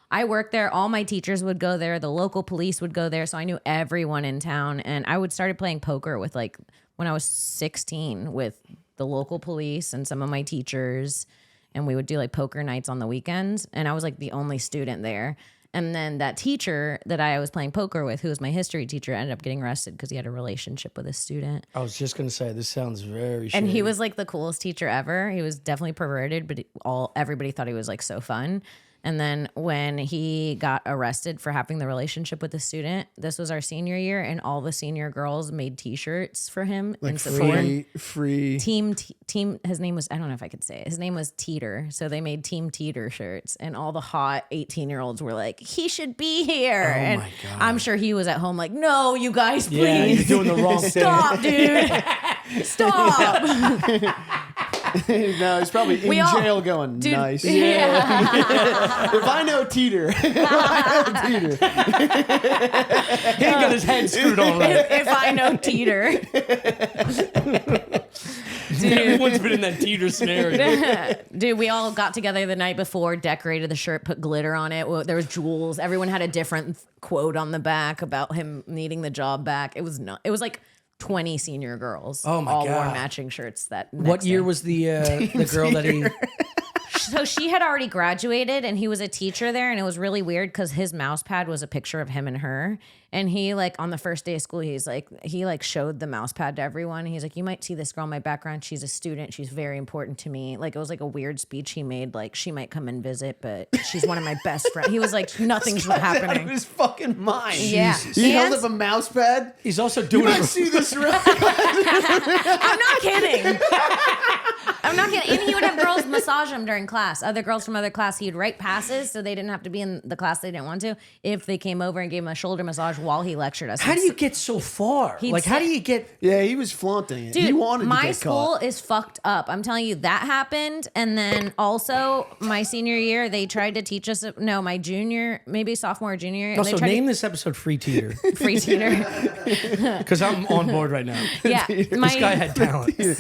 I worked there. All my teachers would go there. The local police would go there. So I knew everyone in town. And I would started playing poker with like when I was 16 with the local police and some of my teachers. And we would do like poker nights on the weekends. And I was like the only student there. And then that teacher that I was playing poker with, who was my history teacher, ended up getting arrested because he had a relationship with a student. I was just going to say, this sounds very And shitty. he was like the coolest teacher ever. He was definitely perverted, but everybody thought he was like so fun. And then when he got arrested for having the relationship with the student, this was our senior year, and all the senior girls made T-shirts for him Like in support. free. Team. His name was, I don't know if I could say it. His name was Teeter. So they made Team Teeter shirts, and all the hot 18-year-olds were like, he should be here. And my God. I'm sure he was at home like, no, you guys, please. Yeah, you're doing the wrong thing. Stop, dude. Stop. No, he's probably in jail going, Dude, nice. Yeah. If I know Teeter, if I know Teeter. He ain't got his head screwed on right. If I know Teeter. Everyone's been in that Teeter scenario. Dude, we all got together the night before, decorated the shirt, put glitter on it. Well, there was jewels. Everyone had a different quote on the back about him needing the job back. It was not. It was like 20 senior girls. Oh my all God. wore matching shirts. What year was the girl that he... So she had already graduated, and he was a teacher there, and it was really weird because his mouse pad was a picture of him and her. And he like on the first day of school, he showed the mouse pad to everyone. He's like, you might see this girl in my background. She's a student. She's very important to me. Like it was like a weird speech he made. Like she might come and visit, but she's one of my best friends. He was like, nothing's happening. Out of his fucking mind. Yeah. He held up a mouse pad. He's also You doing might it... see this around. I'm not kidding. I'm not kidding. And he would have girls massage him during class. Other girls from other class, he'd write passes so they didn't have to be in the class they didn't want to. If they came over and gave him a shoulder massage while he lectured us. How do you get so far? He'd Like, how say- do you get... Yeah, he was flaunting it. Dude, he wanted to my get school caught. is fucked up. I'm telling you, that happened. And then also my senior year, they tried to teach us. No, my junior, maybe sophomore, or junior year. Also, they tried name this episode Free Teeter. to free teeter. Because I'm on board right now. Yeah, This guy had talent. You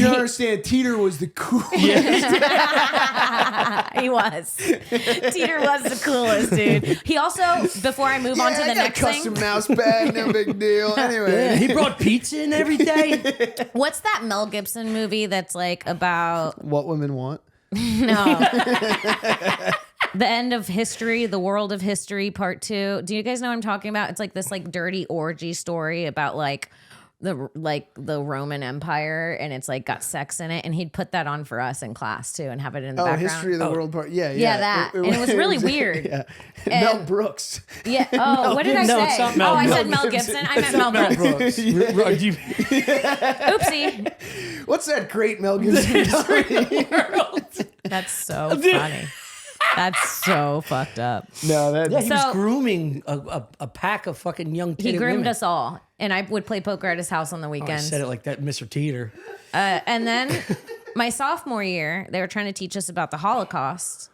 don't understand. Teeter was the coolest. he was. Teeter was the coolest, dude. He also, before I move on to I the got next a custom thing, mouse pad, no big deal. Anyway, He brought pizza in every day. what's that Mel Gibson movie that's like about what women want. the end of history, the world of history, part 2? Do you guys know what I'm talking about? It's like this like dirty orgy story about like the Roman Empire, and it's like got sex in it, and he'd put that on for us in class too and have it in the background. History of the world part. Yeah, Yeah, that. And it was really weird. Yeah. And- Mel Brooks. Yeah. Oh, what did I no, say? it's not Mel Oh, I Brooks. said Mel Gibson. I meant Mel Mel Brooks. Brooks. Oopsie. What's that great Mel Gibson? That's so funny. That's so fucked up. No, that. Yeah, he was So- grooming a pack of fucking young He titty groomed women. us all, and I would play poker at his house on the I weekends. said it like that, Mr. Teeter. And then my sophomore year, they were trying to teach us about the Holocaust,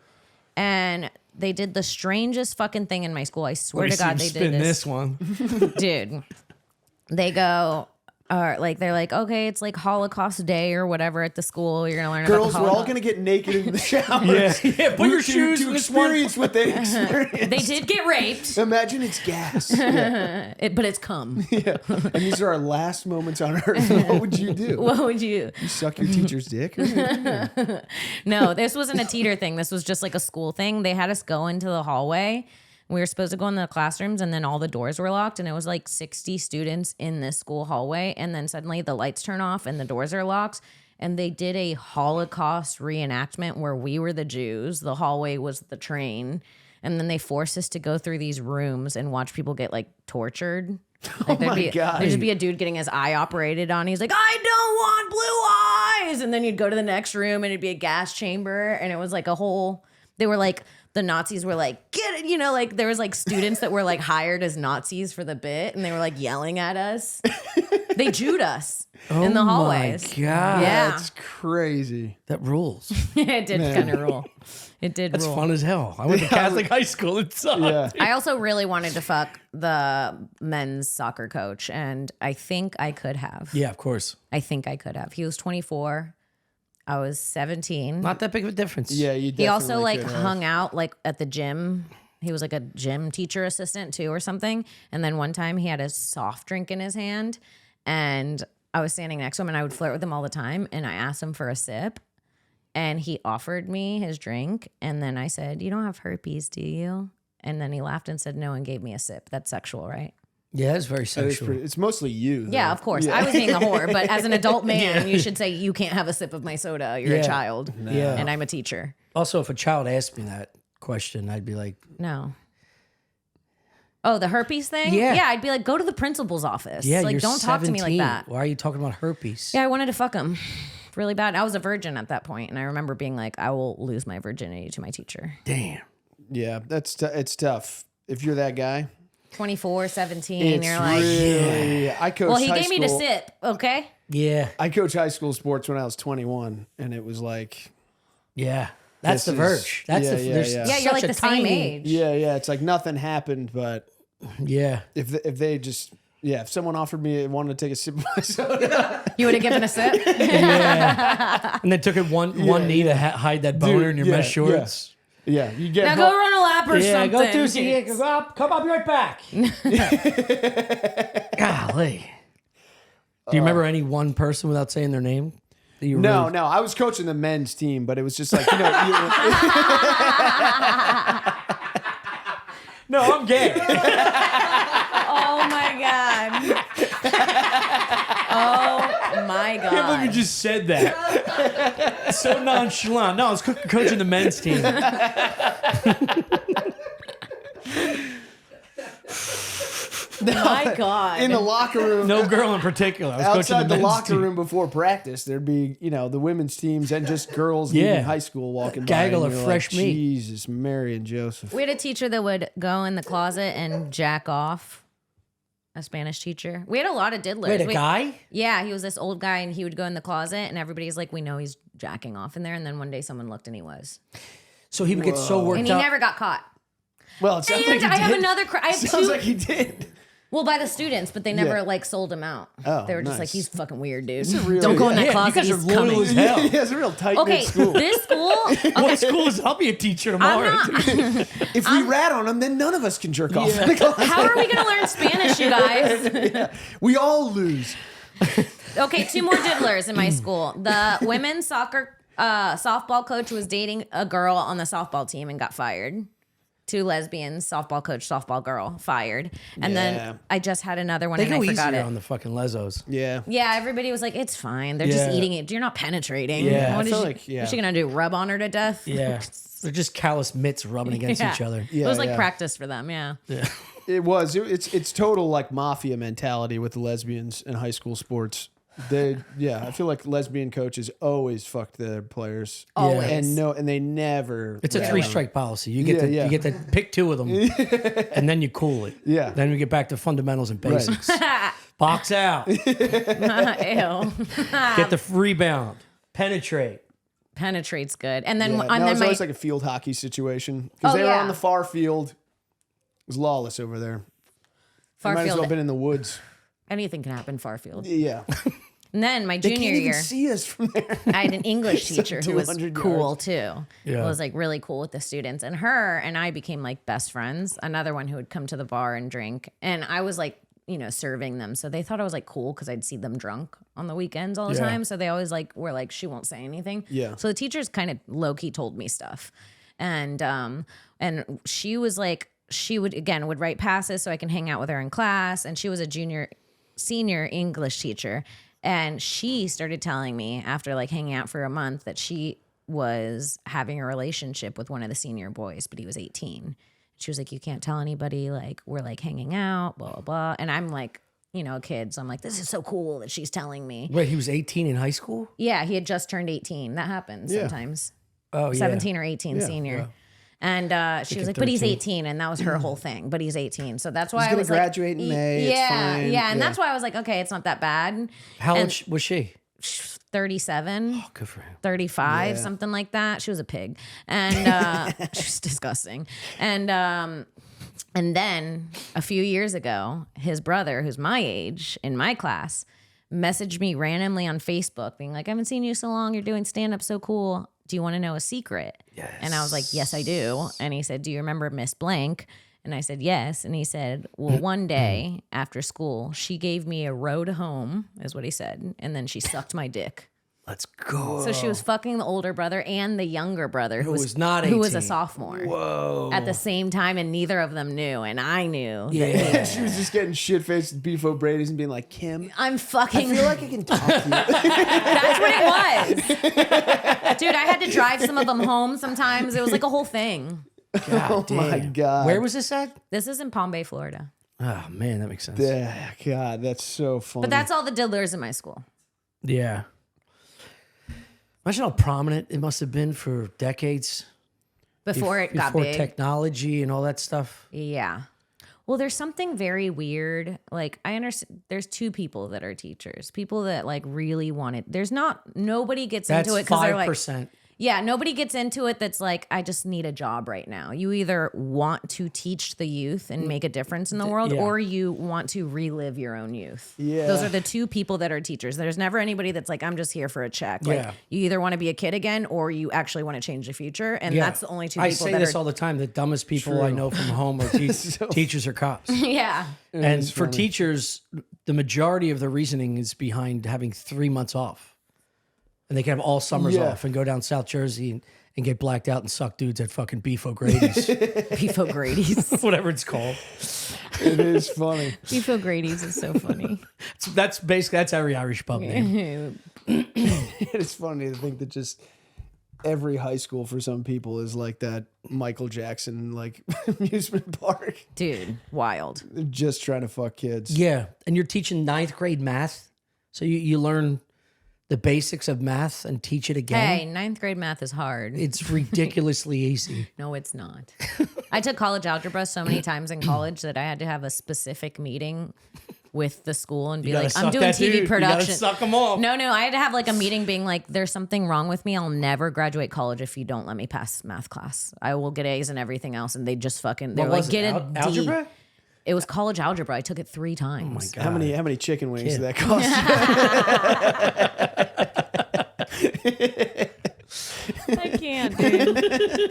and they did the strangest fucking thing in my school. I swear to God, they did this one. dude. They go, they're like, okay, it's like Holocaust Day or whatever at the school. You're gonna learn Girls, about the we're all Holocaust. gonna get naked in the shower. Yeah, put your shoes to in this one. experience what they experience. They did get raped, Imagine it's gas. but it's cum. Yeah. And these are our last moments on Earth. What would you do? What would you? You suck your teacher's dick? No, this wasn't a teeter thing. This was just like a school thing. They had us go into the hallway. We were supposed to go in the classrooms, and then all the doors were locked, and it was like 60 students in this school hallway. And then suddenly the lights turn off and the doors are locked. And they did a Holocaust reenactment where we were the Jews. The hallway was the train. And then they forced us to go through these rooms and watch people get like tortured. Like God. There'd just be a dude getting his eye operated on. He's like, I don't want blue eyes. And then you'd go to the next room and it'd be a gas chamber. And it was like a whole, they were like, the Nazis were like, get it. You know, like there was like students that were like hired as Nazis for the bit. And they were like yelling at us. They Jewed us in the hallways. Oh my God. Yeah. That's crazy. That rules. It did kind of rule. It did That's rule. fun as hell. I went to Catholic high school. It sucked. Yeah. I also really wanted to fuck the men's soccer coach, and I think I could have. Yeah, of course. I think I could have. He was 24. I was 17. Not that big of a difference. Yeah, you definitely He also like could have. hung out like at the gym. He was like a gym teacher assistant too or something. And then one time he had a soft drink in his hand and I was standing next to him and I would flirt with him all the time. And I asked him for a sip and he offered me his drink. And then I said, you don't have herpes, do you? And then he laughed and said no and gave me a sip. That's sexual, right? Yeah, it's very That is sexual. it's mostly you. Yeah, though. of course. Yeah. I was being a whore, but as an adult man, you should say you can't have a sip of my soda. You're Yeah. a child. Yeah. And I'm a teacher. Also, if a child asked me that question, I'd be like, No. Oh, the herpes thing? Yeah. Yeah, I'd be like, go to the principal's office. yeah, like, you're don't talk to me like 17. that. Why are you talking about herpes? Yeah, I wanted to fuck him really bad. I was a virgin at that point, and I remember being like, I will lose my virginity to my teacher. Damn. Yeah, it's tough. If you're that guy, 24, 17, it's you're like, really. I coached. well, he high gave me the school- sip, okay? Yeah. I coached high school sports when I was 21, and it was like, Yeah. That's This the is- verge. That's yeah, the yeah, there's yeah. Yeah, you're like such a the same tiny- age. yeah, it's like nothing happened, but Yeah. if they just. Yeah, if someone offered me wanted to take a sip of my soda, You would have given a sip? Yeah. And then took it one knee to hide that boner in your yeah, mesh shorts. yeah, you get. Now go run a lap or Yeah, something. go do some. Yeah, go up, come up right back. Golly. Do you remember any one person without saying their name? That you No, really- no, I was coaching the men's team, but it was just like No, I'm gay. Oh, my God. Oh, my I can't believe you God. just said that. So nonchalant. No, I was coaching the men's team. My God. in the locker room. No girl in particular. I was coaching Outside the men's locker team. room before practice, there'd be, the women's teams and just girls Yeah. leaving high school walking Gaggle by. of and you're fresh like, meat. Jesus, Mary and Joseph. We had a teacher that would go in the closet and jack off. A Spanish teacher. We had a lot of diddlers. Wait, a guy? Yeah, he was this old guy, and he would go in the closet, and everybody's like, "We know he's jacking off in there." And then one day, someone looked, and he was, So he would get so worked and he up. never got caught. Well, it sounds And like he I have did. another. I have Sounds two. like he did. Well, by the students, but they never Yeah. like sold him out. Oh, they were just nice. like, "He's fucking weird, dude. a real- Don't go in that Yeah, closet. you guys He's are loyal coming." as hell. He has a real tight Okay, school. this school. What school is? I'll be a teacher tomorrow. I'm not. If we rat on him, then none of us can jerk off. Yeah. in the closet. How are we gonna learn Spanish, you guys? We all lose. Okay, two more diddlers in my school. The women's soccer softball coach was dating a girl on the softball team and got fired. Two lesbians, softball coach, softball girl, fired. And Yeah. then I just had another one They and go I forgot easier it. on the fucking lesos. Yeah. Yeah, everybody was like, "It's fine. They're just Yeah. eating it. You're not penetrating." Yeah. What I is feel she, like, yeah. What's she gonna do? Rub on her to death? Yeah. They're just callous mitts rubbing against Yeah. each other. Yeah, it was like yeah. practice for them. Yeah. It was. It's total like mafia mentality with the lesbians in high school sports. I feel like lesbian coaches always fucked their players. Always. And they never. It's a rat 3-strike policy. You get Yeah, to you get to pick 2 of them, and then you cool it. Yeah. Then we get back to fundamentals and basics. Box out. Ew. Get the rebound. Penetrate. Penetrates good. And then Yeah, and no, then it's my always like a field hockey situation because Oh, they were yeah. on the far field. It was lawless over there. far Might as well field. have been in the woods. Anything can happen far field. Yeah, And then my they junior can't even year. see us from there. I had an English It's like teacher who was 200 cool yards. too. Yeah. Was like really cool with the students. And her and I became like best friends. Another one who would come to the bar and drink. And I was like, serving them. So they thought I was like cool because I'd see them drunk on the weekends all the Yeah. time. So they always like were like, she won't say anything. Yeah. So the teachers kind of low key told me stuff. And she was like, she would write passes so I can hang out with her in class. And she was a senior English teacher. And she started telling me after like hanging out for a month that she was having a relationship with one of the senior boys, but he was 18. She was like, you can't tell anybody, like, we're like hanging out, blah, blah, blah. And I'm like, you know, a kid. So I'm like, this is so cool that she's telling me. Wait, he was 18 in high school? Yeah, he had just turned 18. That happens sometimes. Oh, 17 or 18 senior. Yeah. And she was like, but he's 18. And that was her whole thing. But he's 18. So that's why He's I was graduate in May. Yeah, it's fine. yeah. And that's why I was like, okay, it's not that bad. How old was she? 37. Oh, good for him. 35, something like that. She was a pig. And she was disgusting. And then a few years ago, his brother, who's my age in my class, messaged me randomly on Facebook being like, I haven't seen you so long. You're doing stand-up so cool. Do you want to know a secret? Yes. And I was like, yes, I do. And he said, do you remember Miss Blank? And I said, yes. And he said, well, one day after school, she gave me a road home, is what he said. And then she sucked my dick. Let's go. So she was fucking the older brother and the younger brother who was not 18. who was a sophomore. Whoa. At the same time, and neither of them knew, and I knew. Yeah. She was just getting shit-faced with Beef O'Brady's and being like, Kim, I'm fucking. I feel like I can talk to you. That's what it was, dude. I had to drive some of them home. Sometimes it was like a whole thing. God damn. My God. Where was this at? This is in Palm Bay, Florida. Oh, man, that makes sense. Yeah, God, that's so funny. But that's all the diddlers in my school. Yeah. Imagine how prominent it must have been for decades. Before it got before big. technology and all that stuff. Yeah. Well, there's something very weird. Like, I understand there's two people that are teachers. People that like really want it. Nobody gets That's into it because they're like, 5%. yeah, nobody gets into it that's like, I just need a job right now. You either want to teach the youth and make a difference in the world, yeah. or you want to relive your own youth. Yeah. Those are the two people that are teachers. There's never anybody that's like, I'm just here for a check. Like, Yeah. you either want to be a kid again, or you actually want to change the future. And Yeah. that's the only two I people say that this are. all the time. The dumbest people I know from home are teachers or cops. Yeah. And for teachers, the majority of the reasoning is behind having 3 months off. And they can have all summers off and go down South Jersey and get blacked out and suck dudes at fucking Beef O'Grady's. Beef O'Grady's. Whatever it's called. It is funny. Beef O'Grady's is so funny. That's every Irish pub name. It's funny to think that just every high school for some people is like that Michael Jackson like amusement park. Dude, wild. They're just trying to fuck kids. Yeah. And you're teaching 9th grade math. So you learn the basics of math and teach it again. Hey, 9th grade math is hard. It's ridiculously easy. No, it's not. I took college algebra so many times in college that I had to have a specific meeting with the school and be gotta like, I'm suck doing that TV dude. You gotta production. suck 'em off. No, I had to have like a meeting being like, there's something wrong with me. I'll never graduate college if you don't let me pass math class. I will get A's and everything else. And they just fucking, they're What like, was get it? a D. Algebra? It was college algebra. I took it 3 times. Oh my God. How many chicken wings did that cost I can't, dude.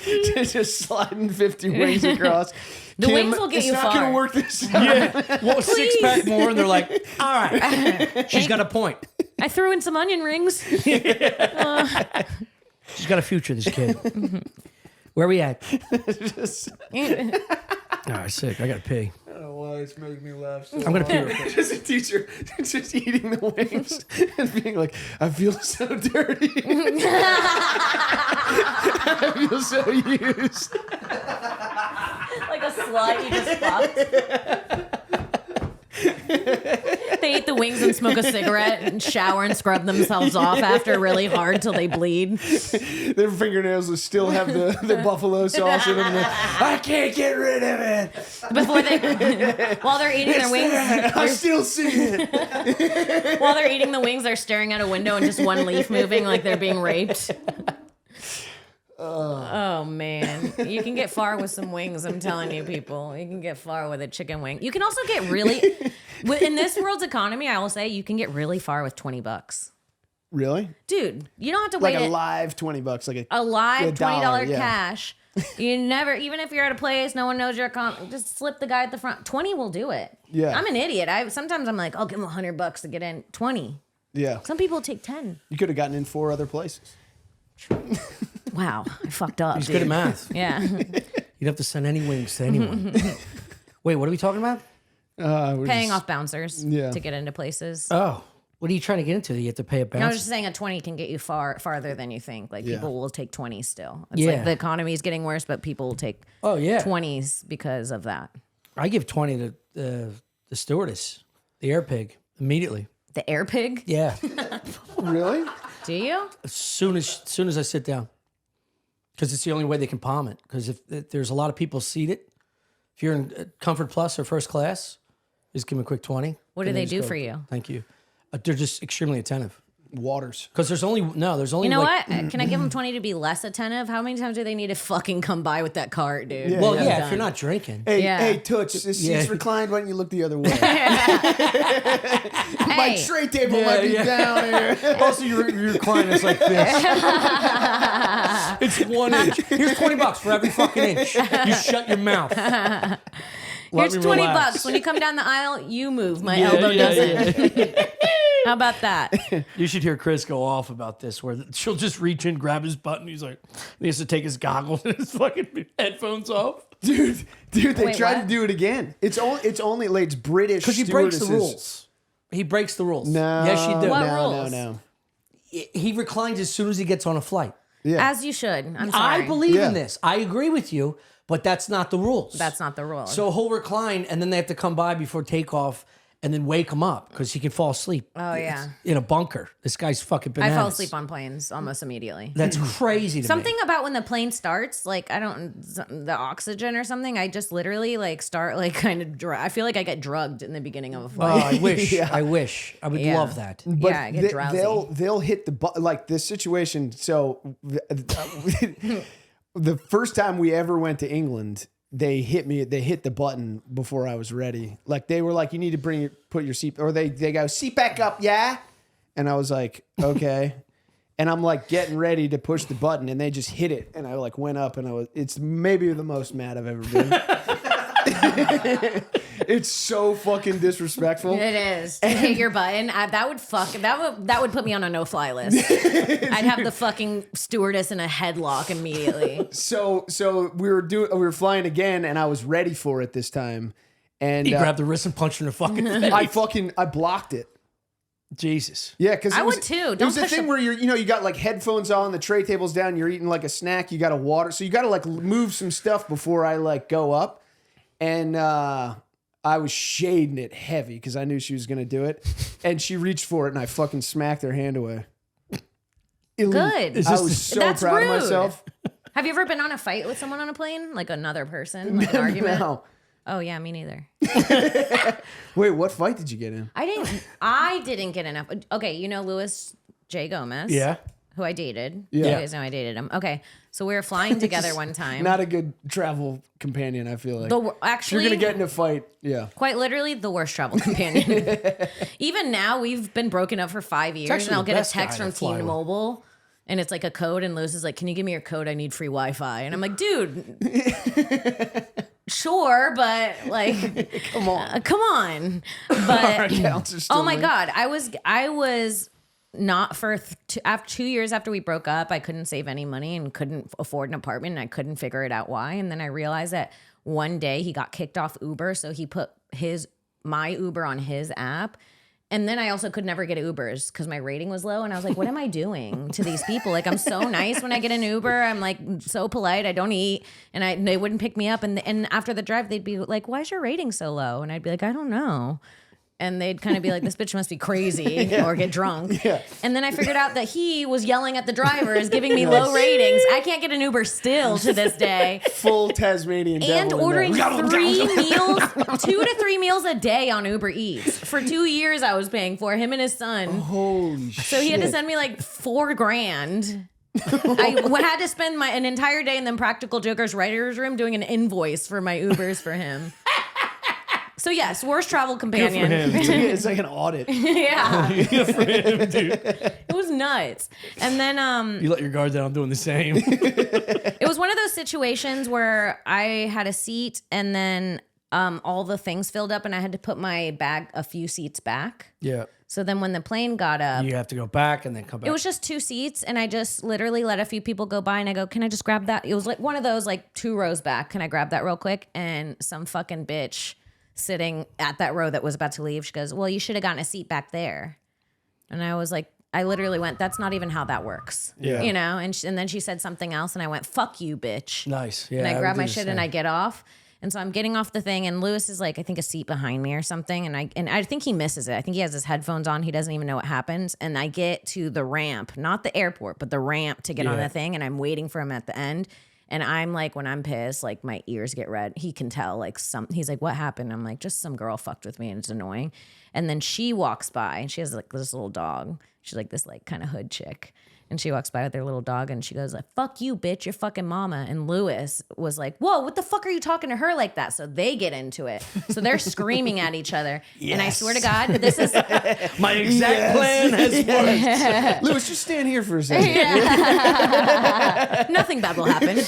you? Just sliding 50 wings across. The wings will get it's you not far. gonna work this time. Yeah. Well, 6-pack more, and they're like, all right. She's got a point. I threw in some onion rings. She's got a future, this kid. Where are we at? Oh, sick. I got to pee. I don't know why it's making me laugh so I'm going to pee. hard. real quick. Just a teacher just eating the wings and being like, I feel so dirty. I feel so used. Like a slut you just fucked. They eat the wings and smoke a cigarette and shower and scrub themselves off after really hard till they bleed. Their fingernails will still have the buffalo sauce in them. I can't get rid of it. Before they, while they're eating their wings, I still see it. while they're eating the wings, they're staring out a window and just one leaf moving like they're being raped. Oh man, you can get far with some wings. I'm telling you, people, you can get far with a chicken wing. You can also get really, in this world's economy, I will say you can get really far with $20. Really? Dude, you don't have to Like wait a live $20, like a live $20, $20 cash. You never, even if you're at a place, no one knows you're just slip the guy at the front. 20 will do it. Yeah. I'm an idiot. Sometimes I'm like, I'll give him $100 to get in. 20. Yeah. Some people take 10. You could have gotten in 4 other places. Wow, I fucked up. He's dude. good at math. Yeah. You'd have to send any wings to anyone. Wait, what are we talking about? We're Paying just- off bouncers Yeah. to get into places. Oh, What are you trying to get into? You have to pay a bounce. I was just saying a 20 can get you farther than you think. Like people will take 20s still. It's Yeah. like the economy is getting worse, but people will take 20s because of that. I give 20 to the stewardess, the air pig, immediately. The air pig? Yeah. Really? Do you? As soon as I sit down. Because it's the only way they can palm it. Because if there's a lot of people seated, if you're in Comfort Plus or first class, just give them a quick 20. What do they do for you? Thank you. They're just extremely attentive. Waters. Because there's only You know like, what? Can I give them 20 to be less attentive? How many times do they need to fucking come by with that cart, dude? Yeah, well, yeah. yeah, if you're not drinking. Hey, Toots, this seat's reclined. Why don't you look the other way? My tray table might be down here. Also, your recliner is like this. It's 1 inch. Here's $20 for every fucking inch. You shut your mouth. Here's $20. When you come down the aisle, you move. My elbow doesn't. Yeah. How about that? You should hear Chris go off about this, where she'll just reach in, grab his button. He's like, he has to take his goggles and his fucking headphones off. Dude, they Wait, tried what? to do it again. It's only like it's British Because he breaks the stewardesses. rules. He breaks the rules. No. Yes, you do. What no, rules? No. He reclines as soon as he gets on a flight. Yeah. As you should. I'm sorry. I believe Yeah. in this. I agree with you, but that's not the rules. That's not the rule. So he'll recline, and then they have to come by before takeoff, and then wake him up because he can fall asleep. Oh, yeah. In a bunker. This guy's fucking I bananas. fall asleep on planes almost immediately. That's crazy to Something me. about when the plane starts, like the oxygen or something, I just literally like start like kind of, I feel like I get drugged in the beginning of a Oh, flight. I wish. Yeah. I wish. I would Yeah. love that. But Yeah, I get drowsy. they'll hit the like this situation. So the first time we ever went to England, they hit the button before I was ready. Like they were like, you need to put your seat, or they go, seat back up, yeah. And I was like, okay. And I'm like getting ready to push the button, and they just hit it, and I like went up, and it's maybe the most mad I've ever been. It's so fucking disrespectful. It is. To hit your button, that would put me on a no-fly list. I'd have the fucking stewardess in a headlock immediately. So we were flying again, and I was ready for it this time. And He grabbed the wrist and punched her in the fucking face. I blocked it. Jesus. Yeah, because I would too. It was Don't the push thing a- where you got like headphones on, the tray table's down, you're eating like a snack, you got a water, so you got to like move some stuff before I like go up, and I was shading it heavy because I knew she was gonna do it, and she reached for it, and I fucking smacked her hand away. Good. I was so That's proud rude. of myself. Have you ever been on a fight with someone on a plane? Like another person? Like an argument? No. Oh, yeah, me neither. Wait, what fight did you get in? I didn't get enough. Okay, you know Louis J. Gomez? Yeah. Who I dated. Yeah. You guys know I dated him. Okay, so we were flying together one time. Not a good travel companion, I feel like. If Actually, you're gonna get in a fight, yeah. quite literally the worst travel companion. Even now, we've been broken up for 5 years, actually and I'll the get a best text guy from to fly with. T-Mobile, and it's like a code, and Louis is like, "Can you give me your code? I need free Wi-Fi." And I'm like, "Dude, sure, but like, Come on. come on." Our But accounts are still oh my linked. god, I was not for after 2 years after we broke up, I couldn't save any money and couldn't afford an apartment, and I couldn't figure it out why. And then I realized that one day he got kicked off Uber, so he put my Uber on his app. And then I also could never get Ubers because my rating was low. And I was like, what am I doing to these people? Like, I'm so nice when I get an Uber. I'm like so polite. I don't eat. And they wouldn't pick me up. And after the drive, they'd be like, why is your rating so low? And I'd be like, I don't know. And they'd kind of be like, this bitch must be crazy or get drunk. Yeah. And then I figured out that he was yelling at the drivers, giving me low ratings. I can't get an Uber still to this day. Full Tasmanian devil. And in ordering there. 2 to 3 meals a day on Uber Eats. For 2 years I was paying for him and his son. Holy shit. So he had to send me like $4,000. I had to spend an entire day in the Practical Joker's writer's room doing an invoice for my Ubers for him. So yes, worst travel companion. It's like an audit. Yeah, Good for him, dude. it was nuts. And then You let your guard down. I'm doing the same. it was one of those situations where I had a seat and then all the things filled up and I had to put my bag a few seats back. Yeah. So then when the plane got up, You have to go back and then come back. it was just 2 seats and I just literally let a few people go by and I go, can I just grab that? It was like one of those like 2 rows back. Can I grab that real quick? And some fucking bitch sitting at that row that was about to leave, she goes, well, you should have gotten a seat back there. And I was like, I literally went, that's not even how that works. Yeah. You know? And then she said something else and I went, fuck you, bitch. Nice. Yeah. And I grab my would do the shit and same. I get off. And so I'm getting off the thing and Lewis is like, I think a seat behind me or something. And I think he misses it. I think he has his headphones on. He doesn't even know what happens. And I get to the ramp, not the airport, but the ramp to get on the thing. And I'm waiting for him at the end. And I'm like, when I'm pissed, like my ears get red. He can tell like he's like, what happened? I'm like, just some girl fucked with me and it's annoying. And then she walks by and she has like this little dog. She's like this like kind of hood chick. And she walks by with their little dog and she goes like, fuck you, bitch, your fucking mama. And Lewis was like, whoa, what the fuck are you talking to her like that? So they get into it. So they're screaming at each other. Yes. And I swear to God, this is my exact plan has worked. Lewis, just stand here for a second. Nothing bad will happen.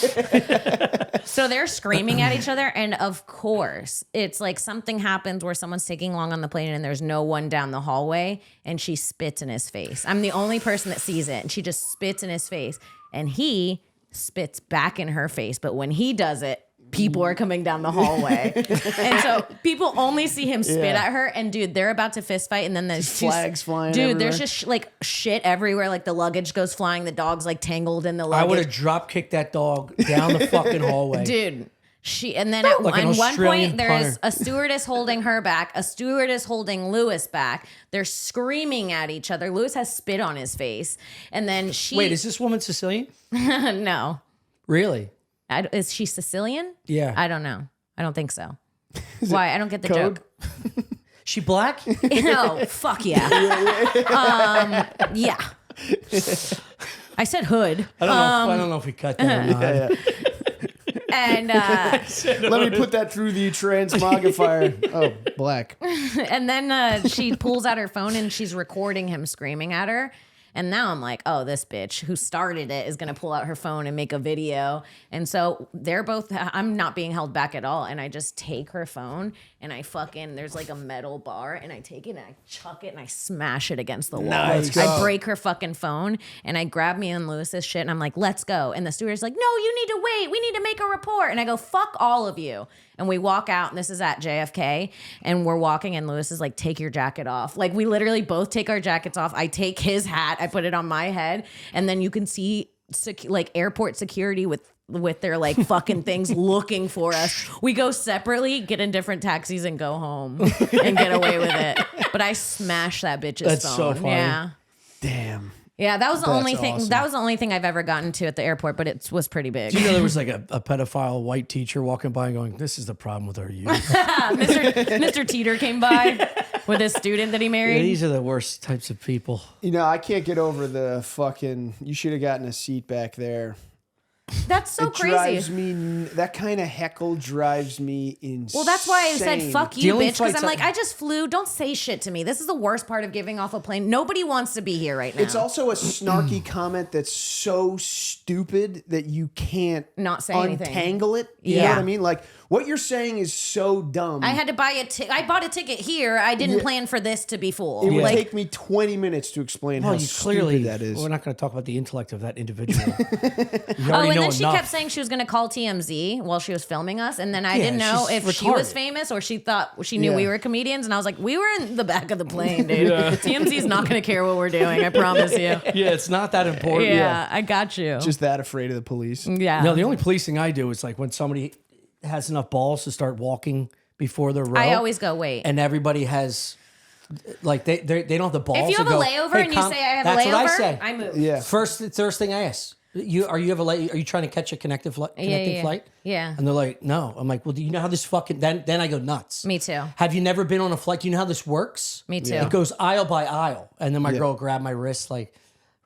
So they're screaming at each other. And of course, it's like something happens where someone's taking long on the plane and there's no one down the hallway and she spits in his face. I'm the only person that sees it. And she just spits in his face and he spits back in her face. But when he does it, people are coming down the hallway. And so people only see him spit at her. And dude, they're about to fist fight. And then there's flags flying Dude, everywhere. there's just like shit everywhere. Like the luggage goes flying. The dog's like tangled in the luggage. I would have drop kicked that dog down the fucking hallway. Dude. And then at Like an one Australian point, there's punter. a stewardess holding her back, a stewardess holding Lewis back. They're screaming at each other. Lewis has spit on his face. And then she... Wait, is this woman Sicilian? No. Really? Is she Sicilian? Yeah. I don't know. I don't think so. Why? I don't get the code? joke. She black? No, fuck yeah. Yeah. I said hood. I don't know if we cut that or not. Yeah. And Let me put that through the transmogrifier. Oh, black. and then she pulls out her phone and she's recording him screaming at her. And now I'm like, oh, this bitch who started it is going to pull out her phone and make a video. And so they're both, I'm not being held back at all. And I just take her phone and I there's like a metal bar and I take it and I chuck it and I smash it against the wall. Nice. I break her fucking phone and I grab me and Lewis's shit and I'm like, let's go. And the steward's like, no, you need to wait. We need to make a report. And I go, fuck all of you. And we walk out, and this is at JFK, and we're walking, and Lewis is like, take your jacket off. Like, we literally both take our jackets off. I take his hat, I put it on my head, and then you can see like airport security with their like fucking things looking for us. We go separately, get in different taxis, and go home and get away with it. But I smashed that bitch's phone. That's so funny. Yeah. Damn. Yeah, that was the only thing. awesome. That was the only thing I've ever gotten to at the airport, but it was pretty big. Do you know there was like a pedophile white teacher walking by and going, this is the problem with our youth. Mr. Teeter came by with his student that he Yeah, married. these are the worst types of people. You know, I can't get over the fucking, you should have gotten a seat back there. That's so It crazy. drives me, that kind of heckle drives me insane. Well, that's why I said fuck The you, only bitch. Because flights I'm like, I just flew. Don't say shit to me. This is the worst part of giving off a plane. Nobody wants to be here right now. It's also a snarky comment that's so stupid that you can't Not say anything. untangle it. You know Yeah. what I mean? Like, what you're saying is so dumb. I had to buy I bought a ticket here. I didn't plan for this to be full. It would Like, take me 20 minutes to explain Well, how you stupid clearly, that is. we're not going to talk about the intellect of that individual. You oh, already and know then she enough. kept saying she was going to call TMZ while she was filming us, and then I Yeah, didn't know she's if she was retarded. famous or she thought she knew Yeah. we were comedians, and I was like, we were in the back of the plane, dude. TMZ's not going to care what we're doing. I promise you. Yeah, it's not that important. Yeah, I got you. Just that afraid of the police. yeah. No, the only policing I do is like when somebody has enough balls to start walking before their row. I always go, wait. And everybody has, like, they don't have the balls. If you to have a go, layover "Hey, and you say I have that's a layover, what I say. I move. Yeah. First thing I ask, are you trying to catch a connecting yeah. flight? Yeah. And they're like, no. I'm like, well, do you know how this fucking? Then I go nuts. Me too. Have you never been on a flight? Do you know how this works? Me too. It goes aisle by aisle, and then my girl grabbed my wrist like,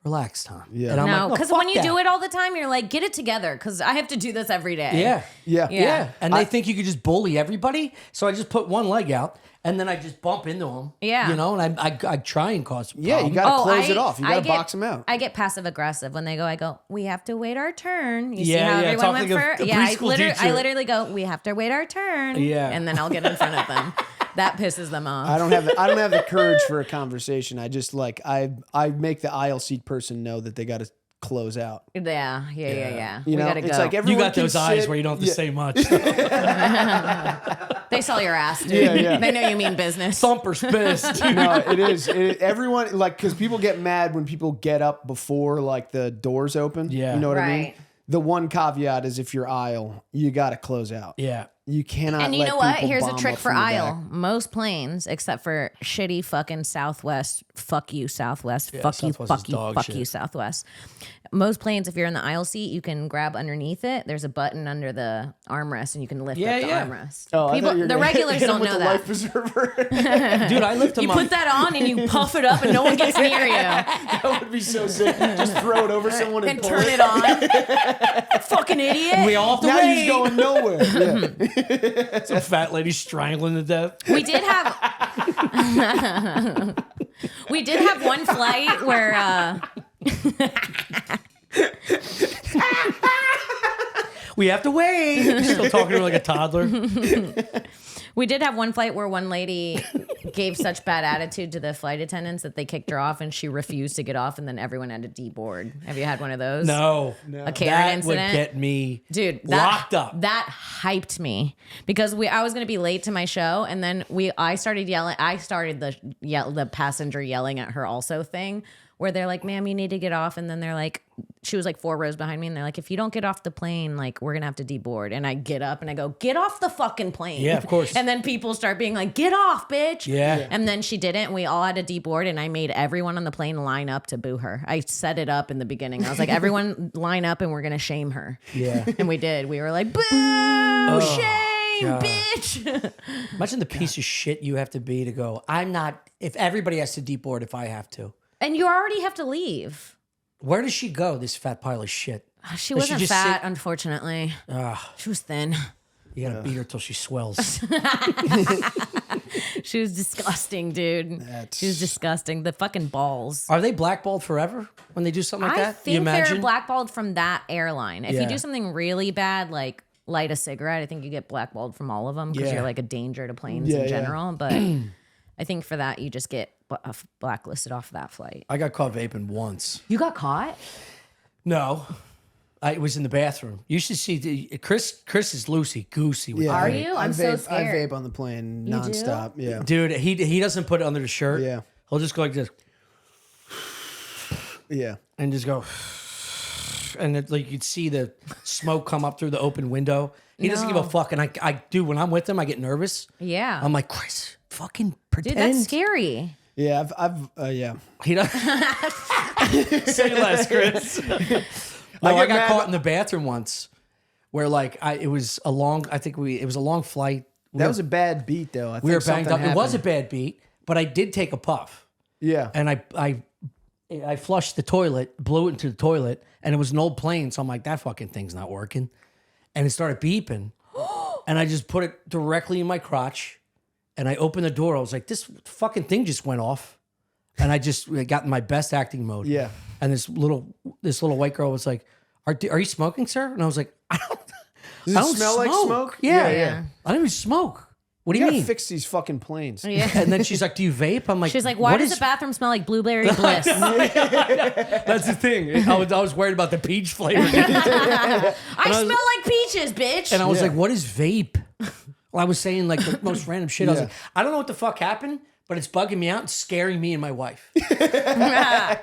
relax, Tom. Yeah. And I'm No, like, because fuck when you that. do it all the time, you're like, get it together, because I have to do this every day. Yeah. Yeah. Yeah. And they think you could just bully everybody. So I just put one leg out and then I just bump into them. Yeah. You know, and I try and cause Yeah, you problems. got to close it off. You got to get- box them out. I get passive aggressive when they go. I go, we have to wait our turn. You see Yeah, how yeah, everyone talk went like for? a Yeah, I preschool teacher. literally go, we have to wait our turn. Yeah. And then I'll get in front of them. That pisses them off. I don't have the courage for a conversation. I just like I make the aisle seat person know that they got to close out. Yeah. You we know, gotta go. it's like You everyone got can those eyes sit- where you don't have to Yeah. say much. They saw your ass, dude. Yeah. They know you mean business. Thumper's pissed. No, it is. Everyone, like, because people get mad when people get up before, like, the doors open. Yeah. You know what I mean? Right. The one caveat is if you're aisle, you got to close out. Yeah. You cannot. And you let know what? people Here's a bomb trick up for from the aisle. back. Most planes, except for shitty fucking Southwest, fuck you, Southwest, Yeah, fuck you, Southwest fuck is you, dog fuck shit. you, Southwest. Most planes, if you're in the aisle seat, you can grab underneath it. There's a button under the armrest, and you can lift up the armrest. Oh, I thought you were The gonna regulars hit 'em don't with know the that. life preserver. Dude, I lift them You up. put that on and you puff it up, and no one gets near you. That would be so sick. Just throw it over someone and And pull turn it on. Fucking idiot. We all have to Now wait. he's going nowhere. Yeah. Some fat lady strangling to death. We did have we did have one flight where We have to wait. Still talking to her like a toddler. we did have one flight where one lady gave such bad attitude to the flight attendants that they kicked her off and she refused to get off and then everyone had to deboard. Have you had one of those? No. A Karen That incident? would get me locked up. That hyped me because I was going to be late to my show and then I started yelling. I started the passenger yelling at her also thing where they're like, ma'am, you need to get off. And then they're like, she was like 4 rows behind me and they're like, if you don't get off the plane, like we're going to have to deboard. And I get up and I go, get off the fucking plane. Yeah, of course. And then people start being like, get off, bitch. Yeah. And then she didn't. And we all had to deboard and I made everyone on the plane line up to boo her. I set it up in the beginning. I was like, everyone line up and we're going to shame her. Yeah. And we did. We were like, boo, shame, God. bitch. Imagine the piece of shit you have to be to go, I'm not, if everybody has to deboard, if I have to. And you already have to leave. Where does she go, this fat pile of shit? She Does she wasn't just fat, sit- unfortunately. She was thin. You gotta beat her till she swells. She was disgusting, dude. She was disgusting. The fucking balls. Are they blackballed forever when they do something like I that? You think they're imagine? blackballed from that airline. If Yeah. you do something really bad, like light a cigarette, I think you get blackballed from all of them because Yeah. you're like a danger to planes Yeah, in yeah. general. But I think for that, you just get blacklisted off that flight. I got caught vaping once. You got caught? No. I was in the bathroom. You should see Chris is loosey goosey with Are vape. you? I'm so scared. I vape on the plane You do? nonstop. Yeah. Dude, he doesn't put it under the shirt. Yeah. He'll just go like this Yeah. and just go, and it, like you'd see the smoke come up through the open window. He doesn't give a fuck. And I do, when I'm with him, I get nervous. Yeah. I'm like, Chris, fucking pretend. Dude, that's scary. Yeah. yeah. He doesn't. Say less, Chris. No, I got caught in the bathroom once where like it was a long flight. That was a bad beat, though. We were banged up. It was a bad beat, but I did take a puff. Yeah. And I flushed the toilet, blew it into the toilet, and it was an old plane. So I'm like, that fucking thing's not working. And it started beeping. And I just put it directly in my crotch. And I opened the door. I was like, this fucking thing just went off. And I just got in my best acting mode. Yeah. And this little white girl was like, are you smoking, sir? And I was like, I Does don't it smell like smoke? Yeah. Yeah. I don't even smoke. What do You you gotta mean? fix these fucking planes. Yeah. And then she's like, do you vape? I'm like, She's like, why what does is- the bathroom smell like blueberry bliss? That's the thing. I was worried about the peach flavor. I smell like peaches, bitch. And I was Yeah. like, what is vape? Well, I was saying like the most random shit. I was Yeah. like, I don't know what the fuck happened, but it's bugging me out and scaring me and my wife.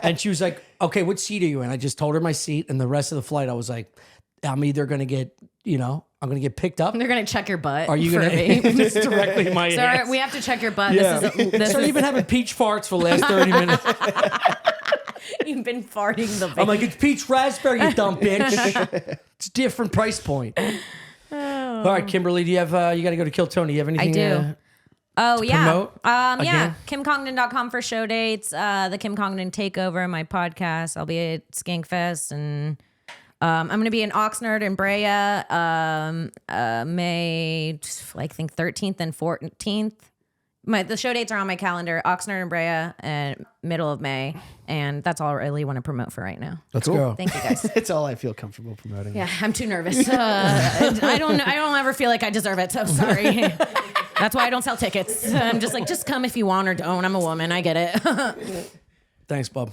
And she was like, okay, what seat are you in? I just told her my seat. And the rest of the flight, I was like, I'm either going to get, I'm going to get picked up. They're gonna check your butt. Are you for going a vape. to it's directly in my Sir, ass? we have to check your butt. Yeah. This So is you've been having peach farts for the last 30 minutes. you've been farting the vape. I'm like, it's peach raspberry, you dumb bitch. It's a different price point. All right, Kimberly, do you have, you got to go to Kill Tony. Do you have anything? do. Oh yeah. promote Yeah. again? KimCongdon.com for show dates. The Kim Congdon Takeover, my podcast. I'll be at Skankfest and I'm going to be in Oxnard and Brea May, I think 13th and 14th. The show dates are on my calendar. Oxnard and Brea and middle of May, and that's all I really want to promote for right now. Let's go. Thank you guys. It's all I feel comfortable promoting. Yeah, I'm too nervous. I don't ever feel like I deserve it. So sorry. That's why I don't sell tickets. I'm just like, just come if you want or don't. I'm a woman. I get it. Thanks, Bob.